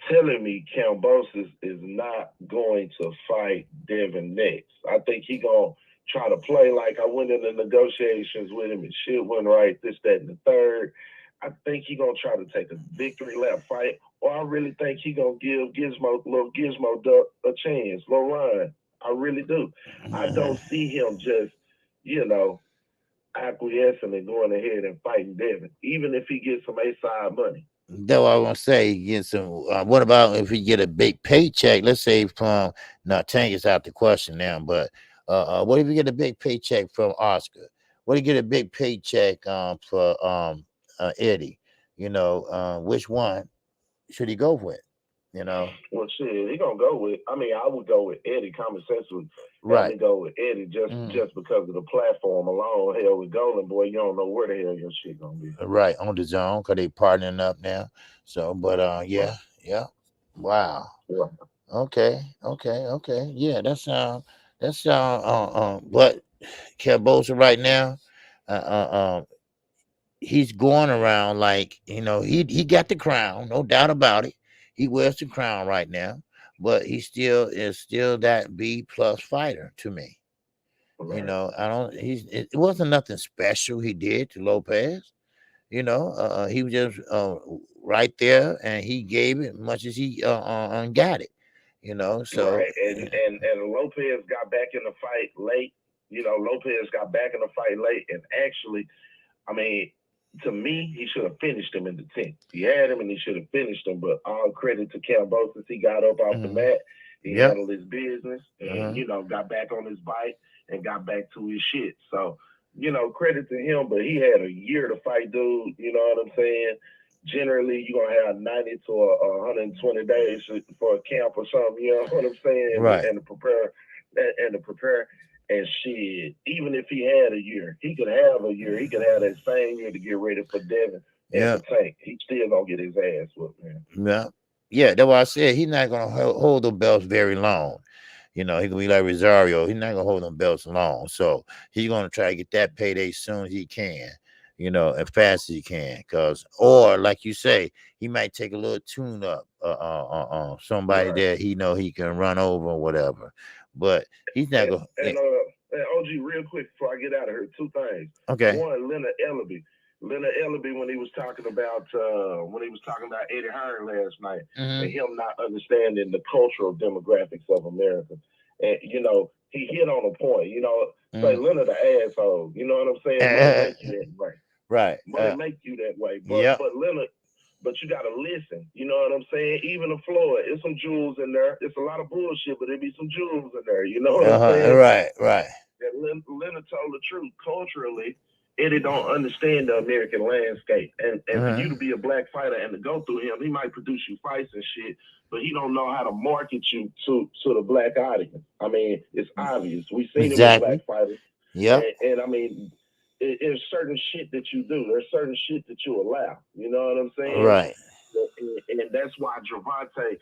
telling me Kambosos is not going to fight Devin next. I think he gonna try to play like I went into negotiations with him and shit went right, this, that, and the third. I think he gonna try to take a victory lap fight, or I really think he gonna give little Gizmo Duck a chance, little Ryan. I really do. I don't see him just, acquiescing and going ahead and fighting Devin, even if he gets some A-side money. That's what I want to say. Get some. What about if he get a big paycheck? Let's say from Tank is out the question now, but what if you get a big paycheck from Oscar? What if you get a big paycheck for Eddie? Which one should he go with? Well, shit, he gonna go with. I mean, I would go with Eddie. Common sense would right. Go with Eddie just because of the platform alone. Hell, with Golden Boy, you don't know where the hell your shit gonna be. Right on the zone because they partnering up now. So, but yeah. Wow. Yeah. Okay. Yeah, that's but Kambosos right now, he's going around like he got the crown, no doubt about it. He wears the crown right now, but he still is that B+ fighter to me. Right. It wasn't nothing special he did to Lopez. He was just right there, and he gave it much as he got it. So right. And Lopez got back in the fight late. Lopez got back in the fight late, and actually, I mean, to me, he should have finished him in the 10th. He had him, and he should have finished him. But all credit to Kambosos, he got up off the mat, he handled his business, and got back on his bike and got back to his shit. So, credit to him. But he had a year to fight, dude. You know what I'm saying? Generally, you're gonna have 90 to 120 days for a camp or something. You know what I'm saying? Right. And to prepare. And shit, even if he had a year, he could have a year. He could have that same year to get ready for Devin and for Tank. He still gonna get his ass whooped, man. Yeah. That's why I said he's not gonna hold the belts very long. He gonna be like Rosario. He's not gonna hold them belts long. So he's gonna try to get that payday as soon as he can. As fast as he can, or like you say, he might take a little tune up somebody that he can run over or whatever. But he's not going. And OG, real quick before I get out of here, 2 things. Okay. One, Leonard Ellaby, when he was talking about Eddie Hearn last night, and him not understanding the cultural demographics of America, and he hit on a point. Say Leonard an asshole. You know what I'm saying? Money make you that way. Right. Money make you that way. But Leonard. But you gotta listen. You know what I'm saying? Even the Floyd, there's some jewels in there. It's a lot of bullshit, but there be some jewels in there. You know what I'm saying? Right. That Leonard told the truth. Culturally, Eddie don't understand the American landscape. And for you to be a black fighter and to go through him, he might produce you fights and shit, but he don't know how to market you to the black audience. I mean, it's obvious. We've seen it with black fighters. Yeah. And I mean, it's certain shit that you do. There's certain shit that you allow. You know what I'm saying? Right. And that's why Gervonta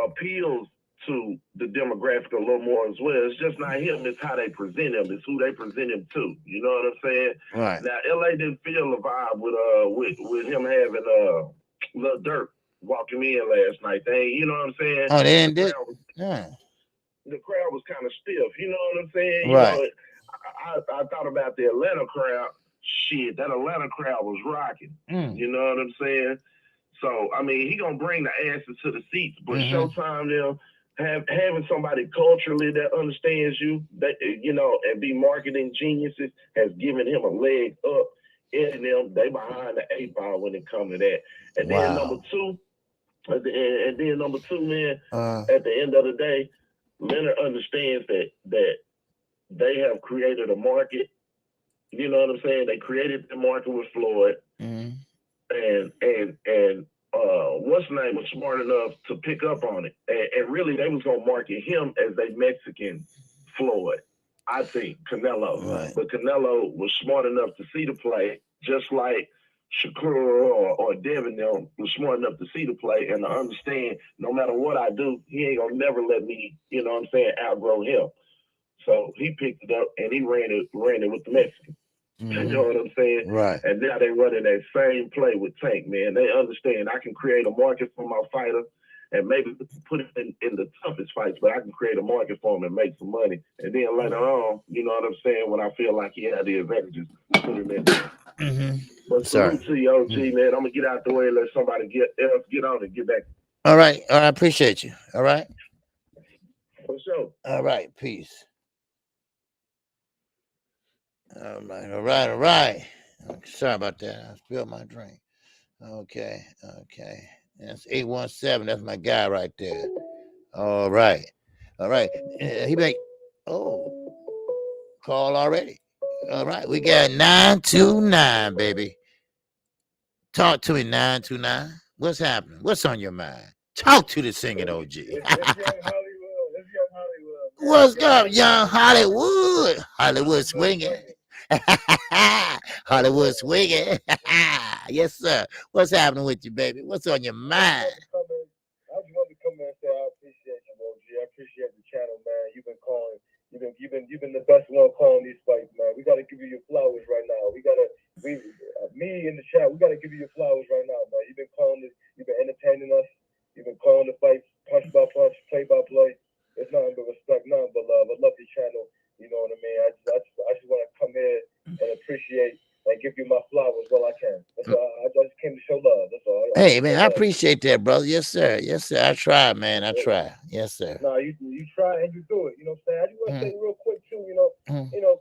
appeals to the demographic a little more as well. It's just not him, it's how they present him, it's who they present him to. You know what I'm saying? Right. Now LA didn't feel a vibe with him having Lil Durk walking in last night. You know what I'm saying? Oh, they didn't did? Yeah. The crowd was kind of stiff, you know what I'm saying? Right. You know, I thought about the Atlanta crowd. Shit, that Atlanta crowd was rocking. You know what I'm saying? So, I mean, he gonna bring the asses to the seats, but Showtime them having somebody culturally that understands you, that you know, and be marketing geniuses has given him a leg up in them. They behind the 8 ball when it comes to that. And then number two, man, at the end of the day, Leonard understands that they have created a market. You know what I'm saying? They created the market with Floyd, and what's the name was smart enough to pick up on it, and really they was gonna market him as a Mexican Floyd. I think Canelo, but Canelo was smart enough to see the play, just like Shakur or Devin was smart enough to see the play and to understand no matter what I do, he ain't gonna never let me, you know what I'm saying, outgrow him. So he picked it up and he ran it with the Mexican. You know what I'm saying? Right. And now they running that same play with Tank, man. They understand I can create a market for my fighter and maybe put it in the toughest fights, but I can create a market for him and make some money. And then later on, you know what I'm saying, when I feel like he had the advantages, put him in there. But salute to you, OG, man. I'm going to get out the way and let somebody get on and get back. All right. I appreciate you. All right. For sure. All right. Peace. All right. Sorry about that. I spilled my drink. Okay. That's 817. That's my guy right there. All right. He make call already. All right. We got 929, baby. Talk to me, 929. What's happening? What's on your mind? Talk to the singing OG. It's Young Hollywood. What's up, Young Hollywood? Hollywood swinging. Hollywood swinging. Yes, sir. What's happening with you, baby? What's on your mind? I just wanted to come in and say I appreciate you, OG. I appreciate the channel, man. You've been calling. You've been the best one calling these fights, man. We got to give you your flowers right now. Me in the chat, we got to give you your flowers right now, man. You've been calling this. You've been entertaining us. You've been calling the fights, punch by punch, play by play. It's nothing but respect, nothing but love. I love your channel. You know what I mean? I just want to come here and appreciate and give you my flowers while I can. That's all. I just came to show love. That's all. Hey, man, I appreciate that, brother. Yes, sir. I try, man. I try. Yes, sir. No, you try and you do it. You know what I'm saying? I just want to say real quick too. You know,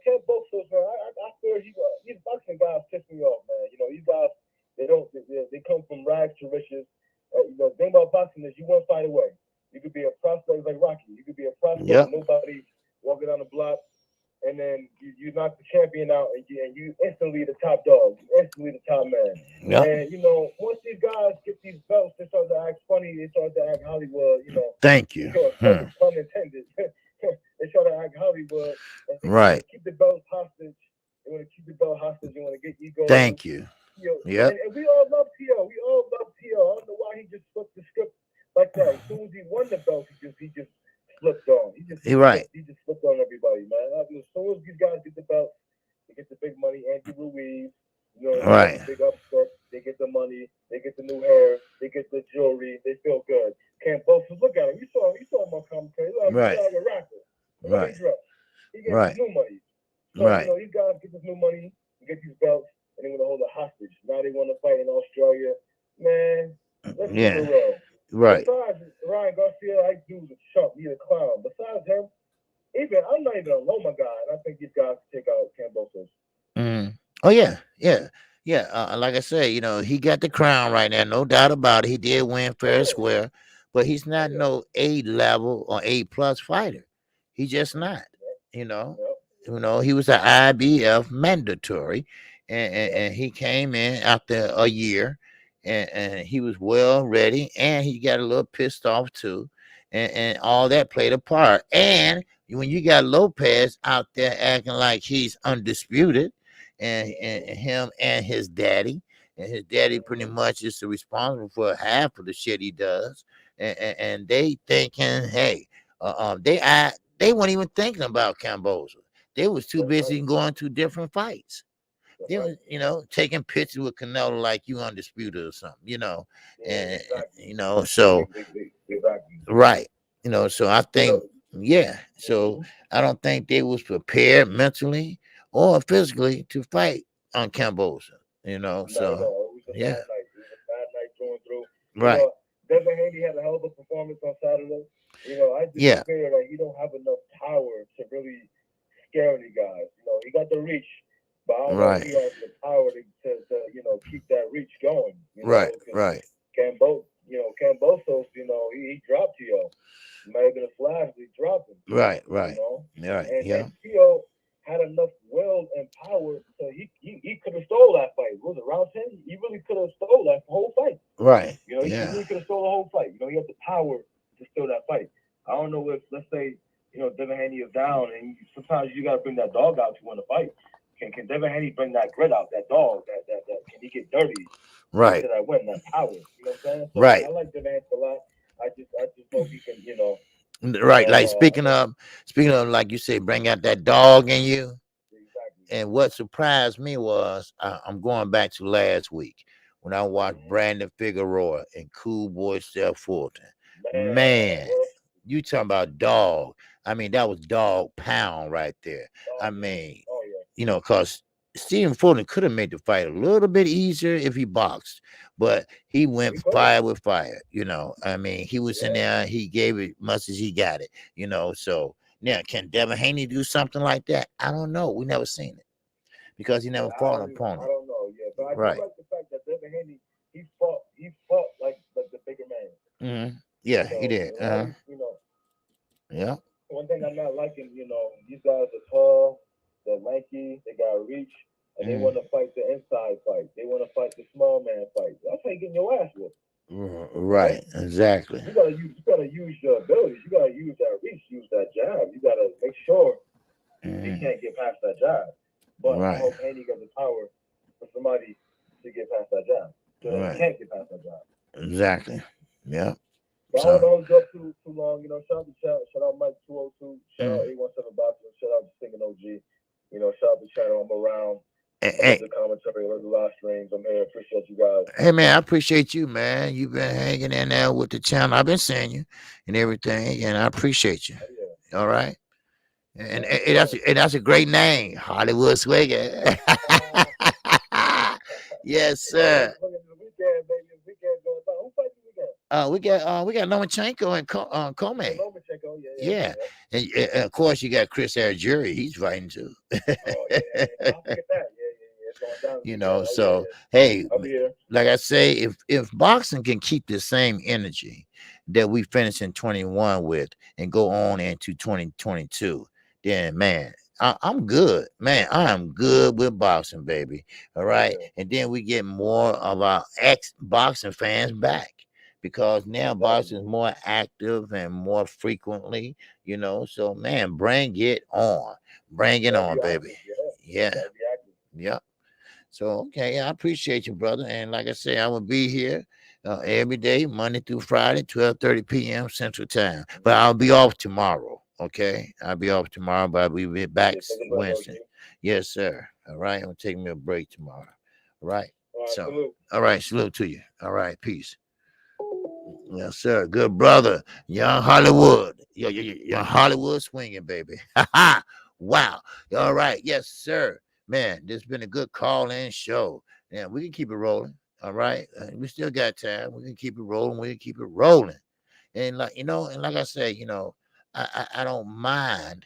Ken Boxers, man. I feel these boxing guys piss me off, man. You know, these guys they come from rags to riches. You know, the thing about boxing is you one fight away. You could be a prospect like Rocky. You could be a prospect, nobody walking down the block, and then you knock the champion out, and you instantly the top dog, instantly the top man. Yep. And you know, once these guys get these belts, they start to act funny. They start to act Hollywood. You know. Thank you. Pun intended. They start to act Hollywood. Right. Keep the belt hostage. They want to keep the belt hostage. They want to get ego. Thank you. Yeah. And we all love T.O. We all love T.O. I don't know why he just flipped the script like that. As soon as he won the belt, he just flipped on. He just flipped on everybody, man. As soon as these guys get the belt, they get the big money. Andy Ruiz, you know, right? Big upset. They get the money. They get the new hair. They get the jewelry. They feel good. Can't both look at him. You saw him on commentary. Right. He's like a rapper. Right. He gets new money. So, right. You know, these guys get this new money. You get these belts. And they want to hold a hostage. Now they want to fight in Australia. Man, let's be real. Right. Besides Ryan Garcia, I do the chump. He's a clown. Besides him, I'm not even a Loma guy. And I think these guys take out Cambosos. Oh, yeah. Like I said, you know, he got the crown right now. No doubt about it. He did win fair and square. But he's not no A level or A+ fighter. He's just not, you know. You know, he was an IBF mandatory. And he came in after a year, and he was well ready, and he got a little pissed off too, and all that played a part. And when you got Lopez out there acting like he's undisputed, and him and his daddy. And his daddy pretty much is responsible for half of the shit he does. And they thinking, hey, they weren't even thinking about Cambosa. They was too busy going to different fights. They was, taking pictures with Canelo like you undisputed or something, and so right, so I think, so I don't think they was prepared mentally or physically to fight on Cambosa, so yeah, right. Devin Haney had a hell of a performance on Saturday. I just figure that he don't have enough power to really scare any guys. He got the reach, but I don't know if he has the power to keep that reach going. Right. Cambosos, he dropped Tio. It might have been a flash, but he dropped him. Right. And Tio had enough will and power, so he could have stole that fight. Was it round 10? He really could have stole that whole fight. Right. He really could have stole the whole fight. He had the power to steal that fight. I don't know if, let's say, Devin Haney is down, and sometimes you got to bring that dog out to win a fight. Can Devin Haney bring that grit out, that dog, that can he get dirty? Right. That win, that power. You know what I'm saying? So right. I like Devin Haney a lot. I just hope he can, Right. Like speaking of, like you say, bring out that dog in you. Exactly. And what surprised me was, I'm going back to last week when I watched Brandon Figueroa and Cool Boy Steph Fulton. Man, you talking about dog. I mean, that was dog pound right there. I mean, because Stephen Fulton could have made the fight a little bit easier if he boxed, but he went fire with fire. I mean, he was in there, he gave it much as he got it, so now can Devin Haney do something like that? I don't know. We never seen it because he never fought an opponent. I don't know, but I do like the fact that Devin Haney, he fought like the bigger man. Mm-hmm. Yeah, he did. Yeah. One thing I'm not liking, these guys are tall, they're lanky, they got reach, and they want to fight the inside fight. They want to fight the small man fight. That's how you getting your ass whooped. Right, exactly. You gotta use your abilities. You gotta use that reach, use that jab. You gotta make sure he can't get past that jab. But I hope Haney got the power for somebody to get past that jab. So he can't get past that jab. Exactly. Yeah. But I don't hold up too long. Shout out Mike 202, shout out 817 Boxing, shout out Singing OG. Shout out the channel. I'm around. The commentary, the live streams. I'm here. Appreciate you guys. Hey man, I appreciate you, man. You've been hanging in there with the channel. I've been seeing you and everything, and I appreciate you. Yeah. All right. And that's a great name, Hollywood Swagger. Yes, sir. We got Lomachenko and Comey. Yeah. And of course you got Chris Arjuri. He's fighting too. So hey, like I say, if boxing can keep the same energy that we finished in 21 with and go on into 2022, then man, I'm good, man. I am good with boxing, baby. All right. And then we get more of our ex-boxing fans back, because now boxing is more active and more frequently, so man, bring it on. Bring it on, baby. Yeah. So, okay, I appreciate you, brother. And like I say, I will be here every day, Monday through Friday, 12:30 p.m. Central Time. But I'll be off tomorrow, okay? I'll be off tomorrow, but we'll be back Wednesday. Yes, sir. All right, I'm going to take me a break tomorrow. All right? All right, salute to you. All right, peace. Yes, sir. Good brother. Young Hollywood. Young Hollywood swinging, baby. Wow. All right. Yes, sir. Man, this has been a good call-in show. Yeah, we can keep it rolling. All right. We still got time. We can keep it rolling. We can keep it rolling. And like, and like I say, I don't mind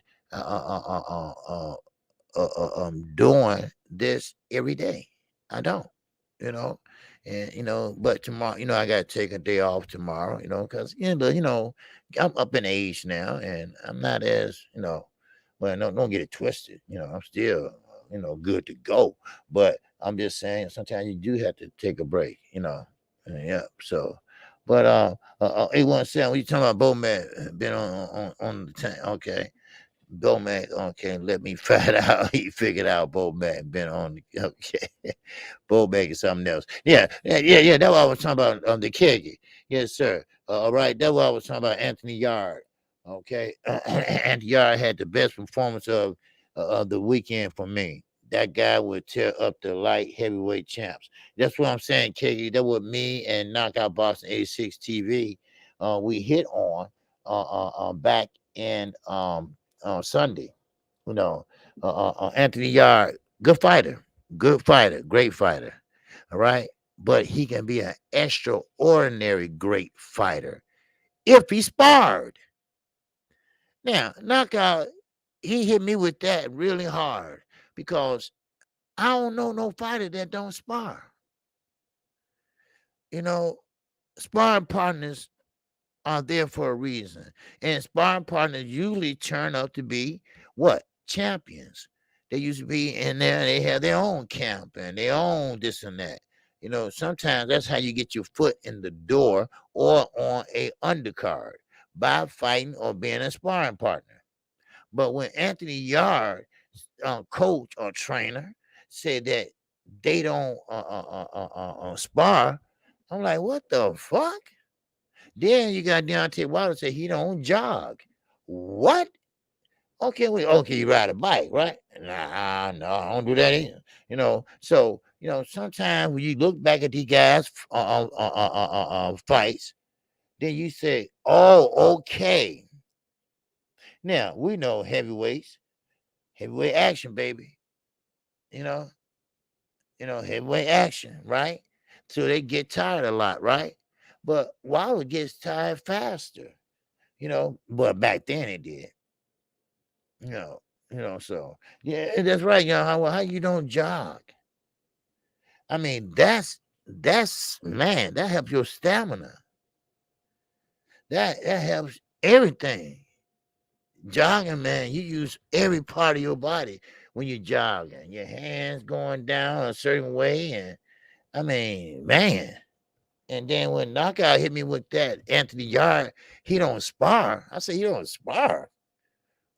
doing this every day. I don't, and but tomorrow, I gotta take a day off tomorrow, because I'm up in age now, and I'm not as, well, don't get it twisted. I'm still, good to go. But I'm just saying sometimes you do have to take a break, Yeah. So, but 817, when you talking about Bowman been on the tank, okay. Bo Mac, okay, let me find out. He figured out Bo Mac been on the, okay. Bo Mac is something else. Yeah. That's what I was talking about on the keggy. Yes, sir. All right, that's what I was talking about. Anthony Yard. Okay. Anthony Yard had the best performance of the weekend for me. That guy would tear up the light heavyweight champs. That's what I'm saying, keggy. That was me and Knockout Boxing 86 TV. We hit on back in Sunday. You know, Anthony Yard, good fighter, great fighter. All right, but he can be an extraordinary great fighter if he sparred. Now, Knockout, he hit me with that really hard because I don't know no fighter that don't spar. You know, sparring partners are there for a reason. And sparring partners usually turn out to be what? Champions. They used to be in there, they have their own camp and their own this and that. You know, sometimes that's how you get your foot in the door or on a undercard by fighting or being a sparring partner. But when Anthony Yard, coach or trainer, said that they don't spar, I'm like, what the fuck? Then you got Deontay Wilder say he don't jog. What? Okay, you ride a bike, right? Nah, no, I don't do that either. You know, so sometimes when you look back at these guys fights, then you say, oh, okay. Now we know heavyweight action, baby. You know, heavyweight action, right? So they get tired a lot, right? But Wilder gets tired faster. But back then it did. So yeah, that's right. How you don't jog? I mean, that's man, that helps your stamina. That helps everything. Jogging, man, you use every part of your body when you're jogging. Your hands going down a certain way, and I mean, man. And then when Knockout hit me with that Anthony Yard, he don't spar. I say, he don't spar.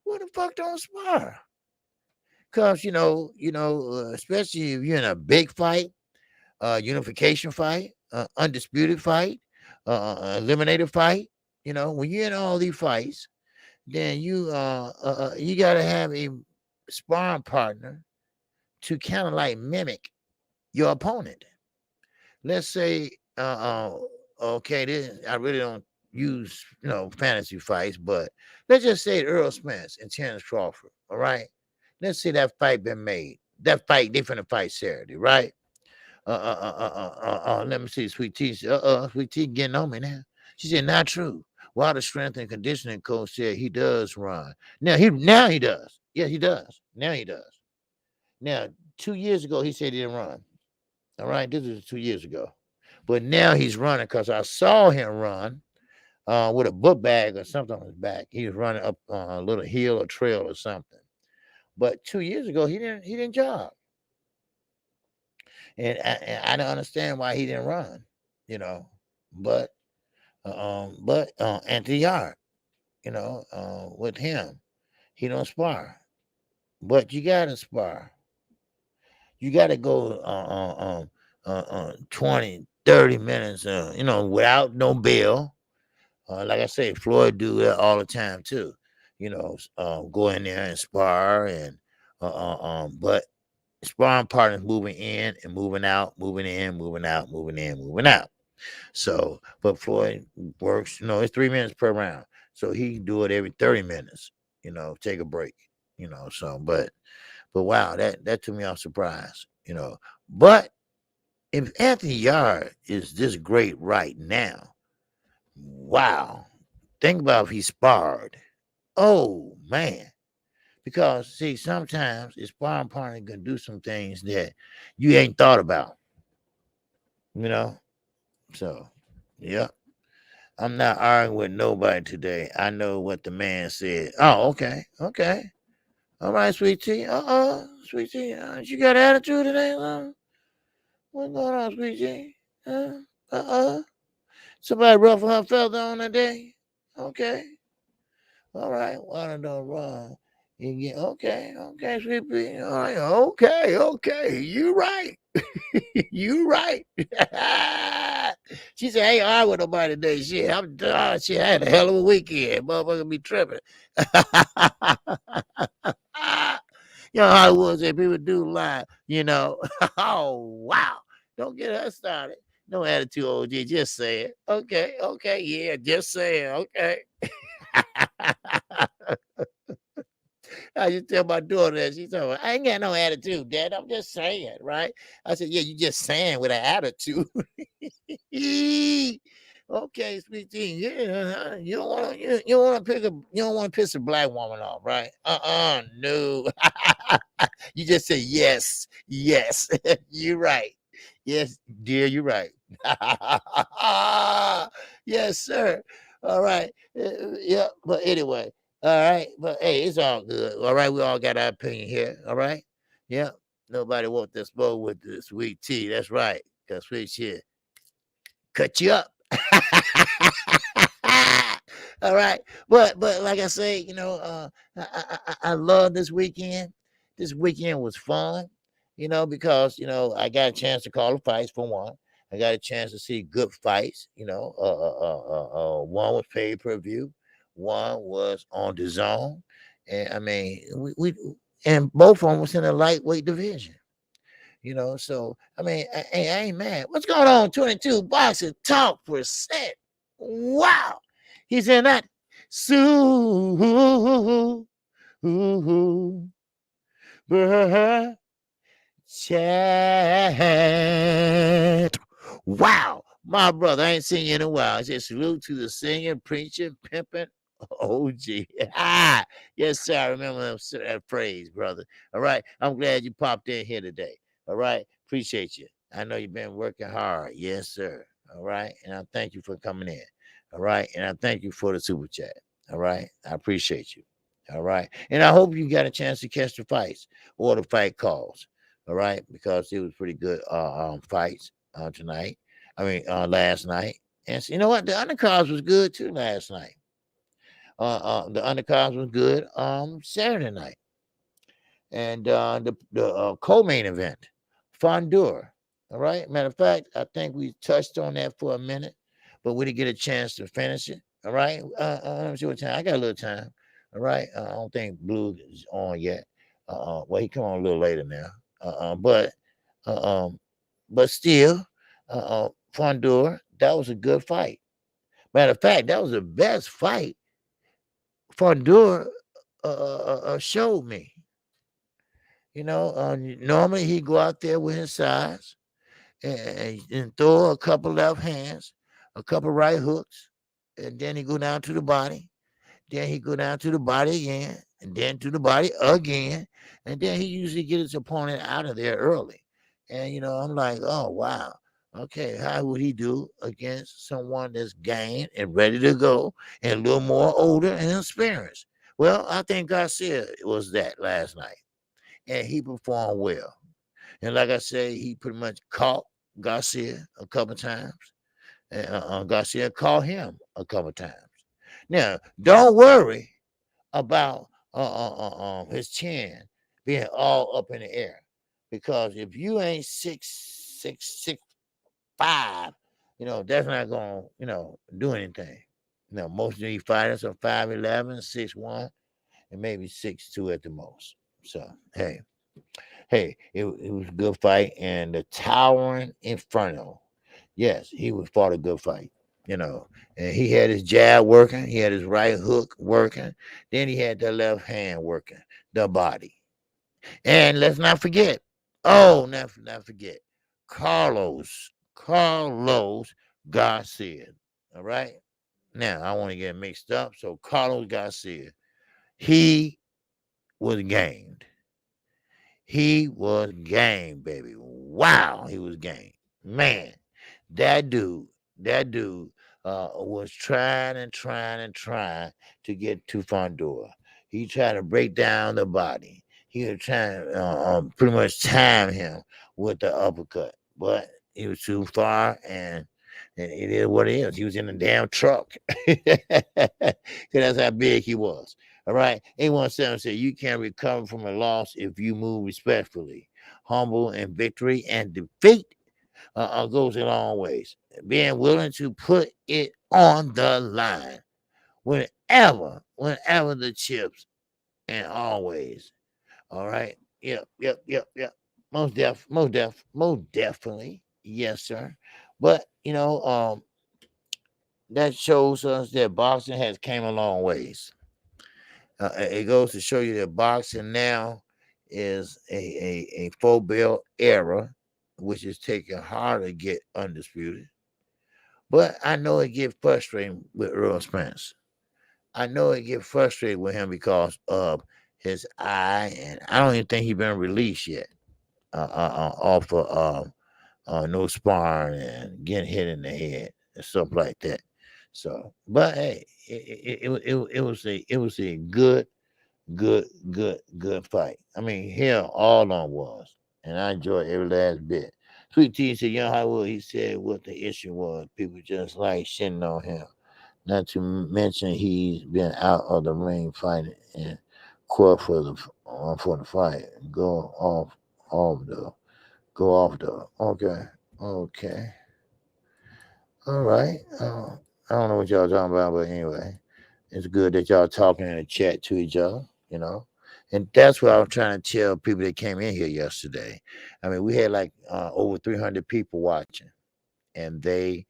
What the fuck don't spar? Because especially if you're in a big fight, unification fight, undisputed fight, eliminated fight. When you're in all these fights, then you gotta have a sparring partner to kind of like mimic your opponent. Let's say, okay, I really don't use fantasy fights, but let's just say Earl Spence and Terrence Crawford. All right. Let's say that fight been made. That fight, they finna fight Saturday, right? Let me see, Sweet Tea. Sweet Tea getting on me now. She said, not true. While the strength and conditioning coach said he does run. Now he does. Yeah, he does. Now he does. Now, 2 years ago, he said he didn't run. All right, this is 2 years ago. But now he's running because I saw him run with a book bag or something on his back. He was running up a little hill or trail or something. But 2 years ago, he didn't jog. And I don't understand why he didn't run, But Anthony Yard, with him, he don't spar. But you gotta spar. You gotta go 20, 30 minutes, without no bell. Like I say, Floyd do that all the time too. Go in there and spar and but sparring partners moving in and moving out, moving in, moving out, moving in, moving out. So, but Floyd works, it's 3 minutes per round. So he can do it every 30 minutes, take a break, so, but wow, that took me off surprise, But if Anthony Yard is this great right now, wow, think about if he sparred. Oh, man. Because, see, sometimes a sparring partner can do some things that you ain't thought about, So, yeah. I'm not arguing with nobody today. I know what the man said. Oh, okay. Okay. All right, Sweet Tea. Sweet Tea. You got attitude today? What's going on, Sweet Tea? Somebody ruffle her feather on that day? Okay. All right. Water don't run. Yeah, okay, sweet pea. All right, okay. You right. You right. She said, "Hey, I with nobody today. Shit, I'm done. She had a hell of a weekend. Motherfucker be tripping." You know how it was that people do lie, you know. Oh, wow. Don't get us started. No attitude, OG. Just say it. Okay, yeah, just say it. Okay. I just tell my daughter that. She's talking, I ain't got no attitude, Dad. I'm just saying, right? I said, yeah, you just saying with an attitude. Okay, sweet tea. Yeah, you don't want to piss a black woman off, right? No. You just say yes. You're right. Yes, dear, you're right. Yes, sir. All right. Yeah, but anyway. All right, but hey, it's all good. All right, we all got our opinion here. All right, yeah. Nobody wants to smoke with the sweet tea. That's right, cause sweet shit cut you up. All right, but like I say, you know, I love this weekend. This weekend was fun, you know, because you know I got a chance to call the fights for one. I got a chance to see good fights. You know, one was pay-per-view, one was on the zone, and I mean, we and both of them was in the lightweight division. You know, so I mean, I ain't mad. What's going on? 22 boxing talk percent. Wow, he's in that. Chat. Wow, my brother, I ain't seen you in a while. Just salute to the singing, preaching, pimping OG. Yes, sir. I remember that phrase, brother. All right. I'm glad you popped in here today. All right. Appreciate you. I know you've been working hard. Yes, sir. All right. And I thank you for coming in. All right. And I thank you for the super chat. All right. I appreciate you. All right. And I hope you got a chance to catch the fights or the fight calls. All right. Because it was pretty good fights tonight. Last night. And so, you know what? The undercards was good too last night. The undercards was good Saturday night. And the co-main event, Fondor. All right. Matter of fact, I think we touched on that for a minute, but we didn't get a chance to finish it. All right. Let me see what time. I got a little time. All right. I don't think Blue is on yet. Well, he come on a little later now. But still, Fondor, that was a good fight. Matter of fact, that was the best fight Fondor showed me. You know, normally he go out there with his size and throw a couple left hands, a couple right hooks, and then he go down to the body. Then he go down to the body again, and then to the body again, and then he usually get his opponent out of there early. And you know, I'm like, oh wow, okay, how would he do against someone that's game and ready to go and a little more older and experienced? Well, I think Garcia was that last night, and he performed well. And like I say, he pretty much caught Garcia a couple times, and Garcia caught him a couple times. Now, don't worry about his chin being all up in the air, because if you ain't 6'5", you know that's not gonna do anything. You know, most of these fighters are 5'11", 6'1", and maybe 6'2" at the most. So hey, it was a good fight, and the Towering Inferno, yes, he fought a good fight. You know, and he had his jab working, he had his right hook working, then he had the left hand working, the body. And let's not forget, not forget, Carlos Garcia. All right. Now I want to get mixed up. So Carlos Garcia, he was gamed. He was game, baby. Wow, he was game. Man, that dude was trying to get to Fondor. He tried to break down the body. He was trying to pretty much time him with the uppercut, but he was too far, and it is what it is. He was in a damn truck. Because that's how big he was. All right. 817 said you can recover from a loss if you move respectfully, humble in victory and defeat goes a long ways. Being willing to put it on the line whenever the chips and always. All right. Yep. Most definitely. Yes, sir. But that shows us that boxing has came a long ways. It goes to show you that boxing now is a full belt era, which is taking hard to get undisputed. But I know it get frustrating with Earl Spence. I know it get frustrated with him because of his eye, and I don't even think he's been released yet off of no sparring and getting hit in the head and stuff like that. So, but hey, it was a good fight. I mean, hell, all on was, and I enjoyed every last bit. Sweet Tea said, Young Hollywood, he said what the issue was. People just like shitting on him. Not to mention he's been out of the ring fighting in court for the fight. Go off the. Okay. All right. I don't know what y'all talking about, but anyway, it's good that y'all talking in the chat to each other, And that's what I was trying to tell people that came in here yesterday. I mean, we had like over 300 people watching, and they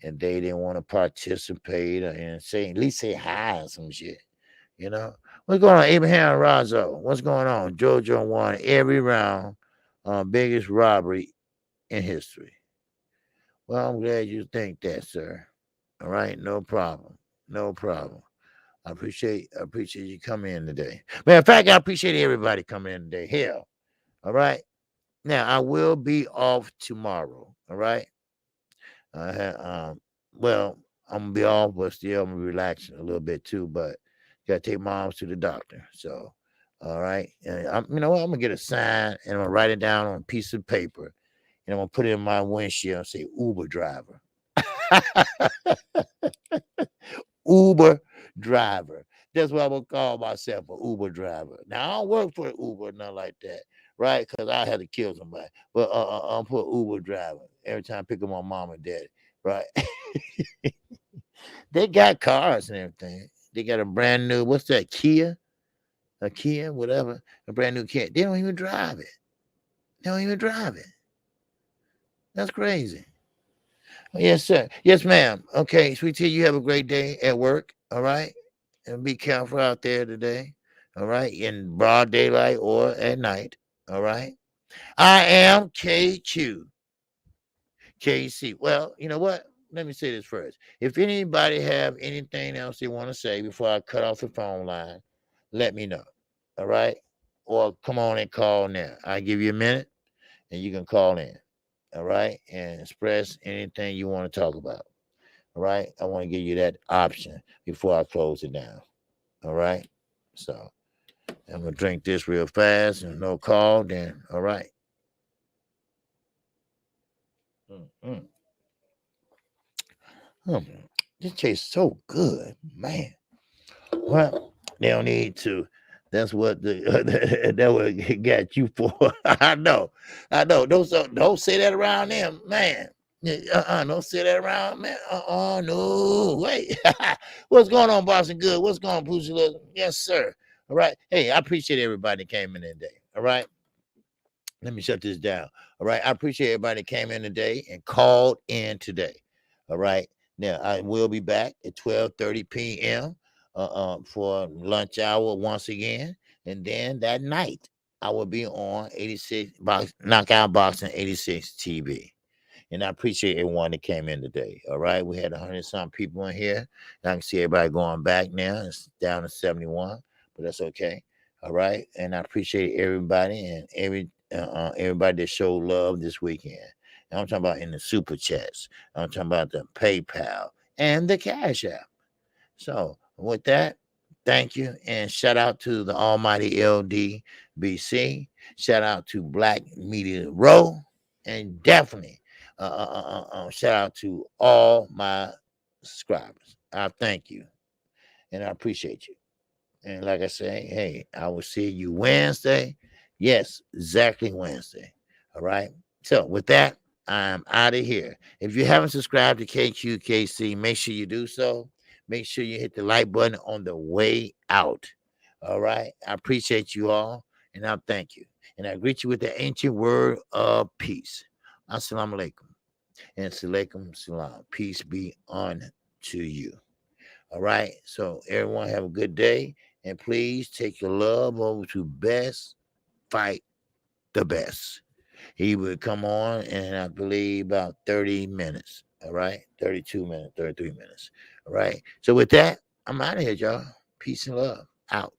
didn't want to participate and at least say hi or some shit. What's going on? Abraham Razzo, what's going on? JoJo won every round, biggest robbery in history. Well, I'm glad you think that, sir. All right, no problem. I appreciate you coming in today. Matter of fact, I appreciate everybody coming in today. Hell, all right. Now I will be off tomorrow. All right. Well, I'm gonna be off, but still I'm gonna be relaxing a little bit too. But gotta take moms to the doctor. So, all right. And you know what? I'm gonna get a sign and I'm gonna write it down on a piece of paper, and I'm gonna put it in my windshield and say Uber driver. Uber driver. That's what I'm gonna call myself, an Uber driver. Now I don't work for Uber, nothing like that, right? Because I had to kill somebody. But I'm put Uber driver every time I pick up my mom and daddy, right? They got cars and everything. They got a brand new, what's that, Kia? A Kia, whatever, a brand new Kia. They don't even drive it. That's crazy. Yes, sir. Yes, ma'am. Okay, Sweet Tea, you have a great day at work. All right. And be careful out there today. All right. In broad daylight or at night. All right. I am KQKC. Well, you know what? Let me say this first. If anybody have anything else they want to say before I cut off the phone line, let me know. All right. Or come on and call now. I'll give you a minute and you can call in. All right. And express anything you want to talk about. All right. I want to give you that option before I close it down. All right. So I'm going to drink this real fast and no call. Then, all right. This tastes so good, man. Well, they don't need to. That's what that what got you for. I know. Don't say that around them, man. Don't say that around, man. No. Wait. What's going on, Boston Good? What's going on, Pugilism? Yes, sir. All right. Hey, I appreciate everybody that came in today. All right. Let me shut this down. All right. I appreciate everybody that came in today and called in today. All right. Now I will be back at 12:30 p.m. For lunch hour once again. And then that night I will be on 86 Knockout Boxing 86 TV. And I appreciate everyone that came in today. All right. We had 100-some people in here. And I can see everybody going back now. It's down to 71, but that's okay. All right. And I appreciate everybody and everybody that showed love this weekend. And I'm talking about in the super chats. I'm talking about the PayPal and the Cash App. So with that, thank you. And shout out to the almighty LDBC. Shout out to Black Media Row. And definitely shout out to all my subscribers. I thank you. And I appreciate you. And like I say, hey, I will see you Wednesday. Yes, exactly Wednesday. All right. So with that, I'm out of here. If you haven't subscribed to KQKC, make sure you do so. Make sure you hit the like button on the way out. All right. I appreciate you all, and I thank you. And I greet you with the ancient word of peace. Assalamu alaikum. And salaikum salam. Peace be unto you. All right. So everyone have a good day. And please take your love over to Best Fight the Best. He would come on in, I believe, about 30 minutes. All right. 32 minutes, 33 minutes. All right. So with that, I'm out of here, y'all. Peace and love. Out.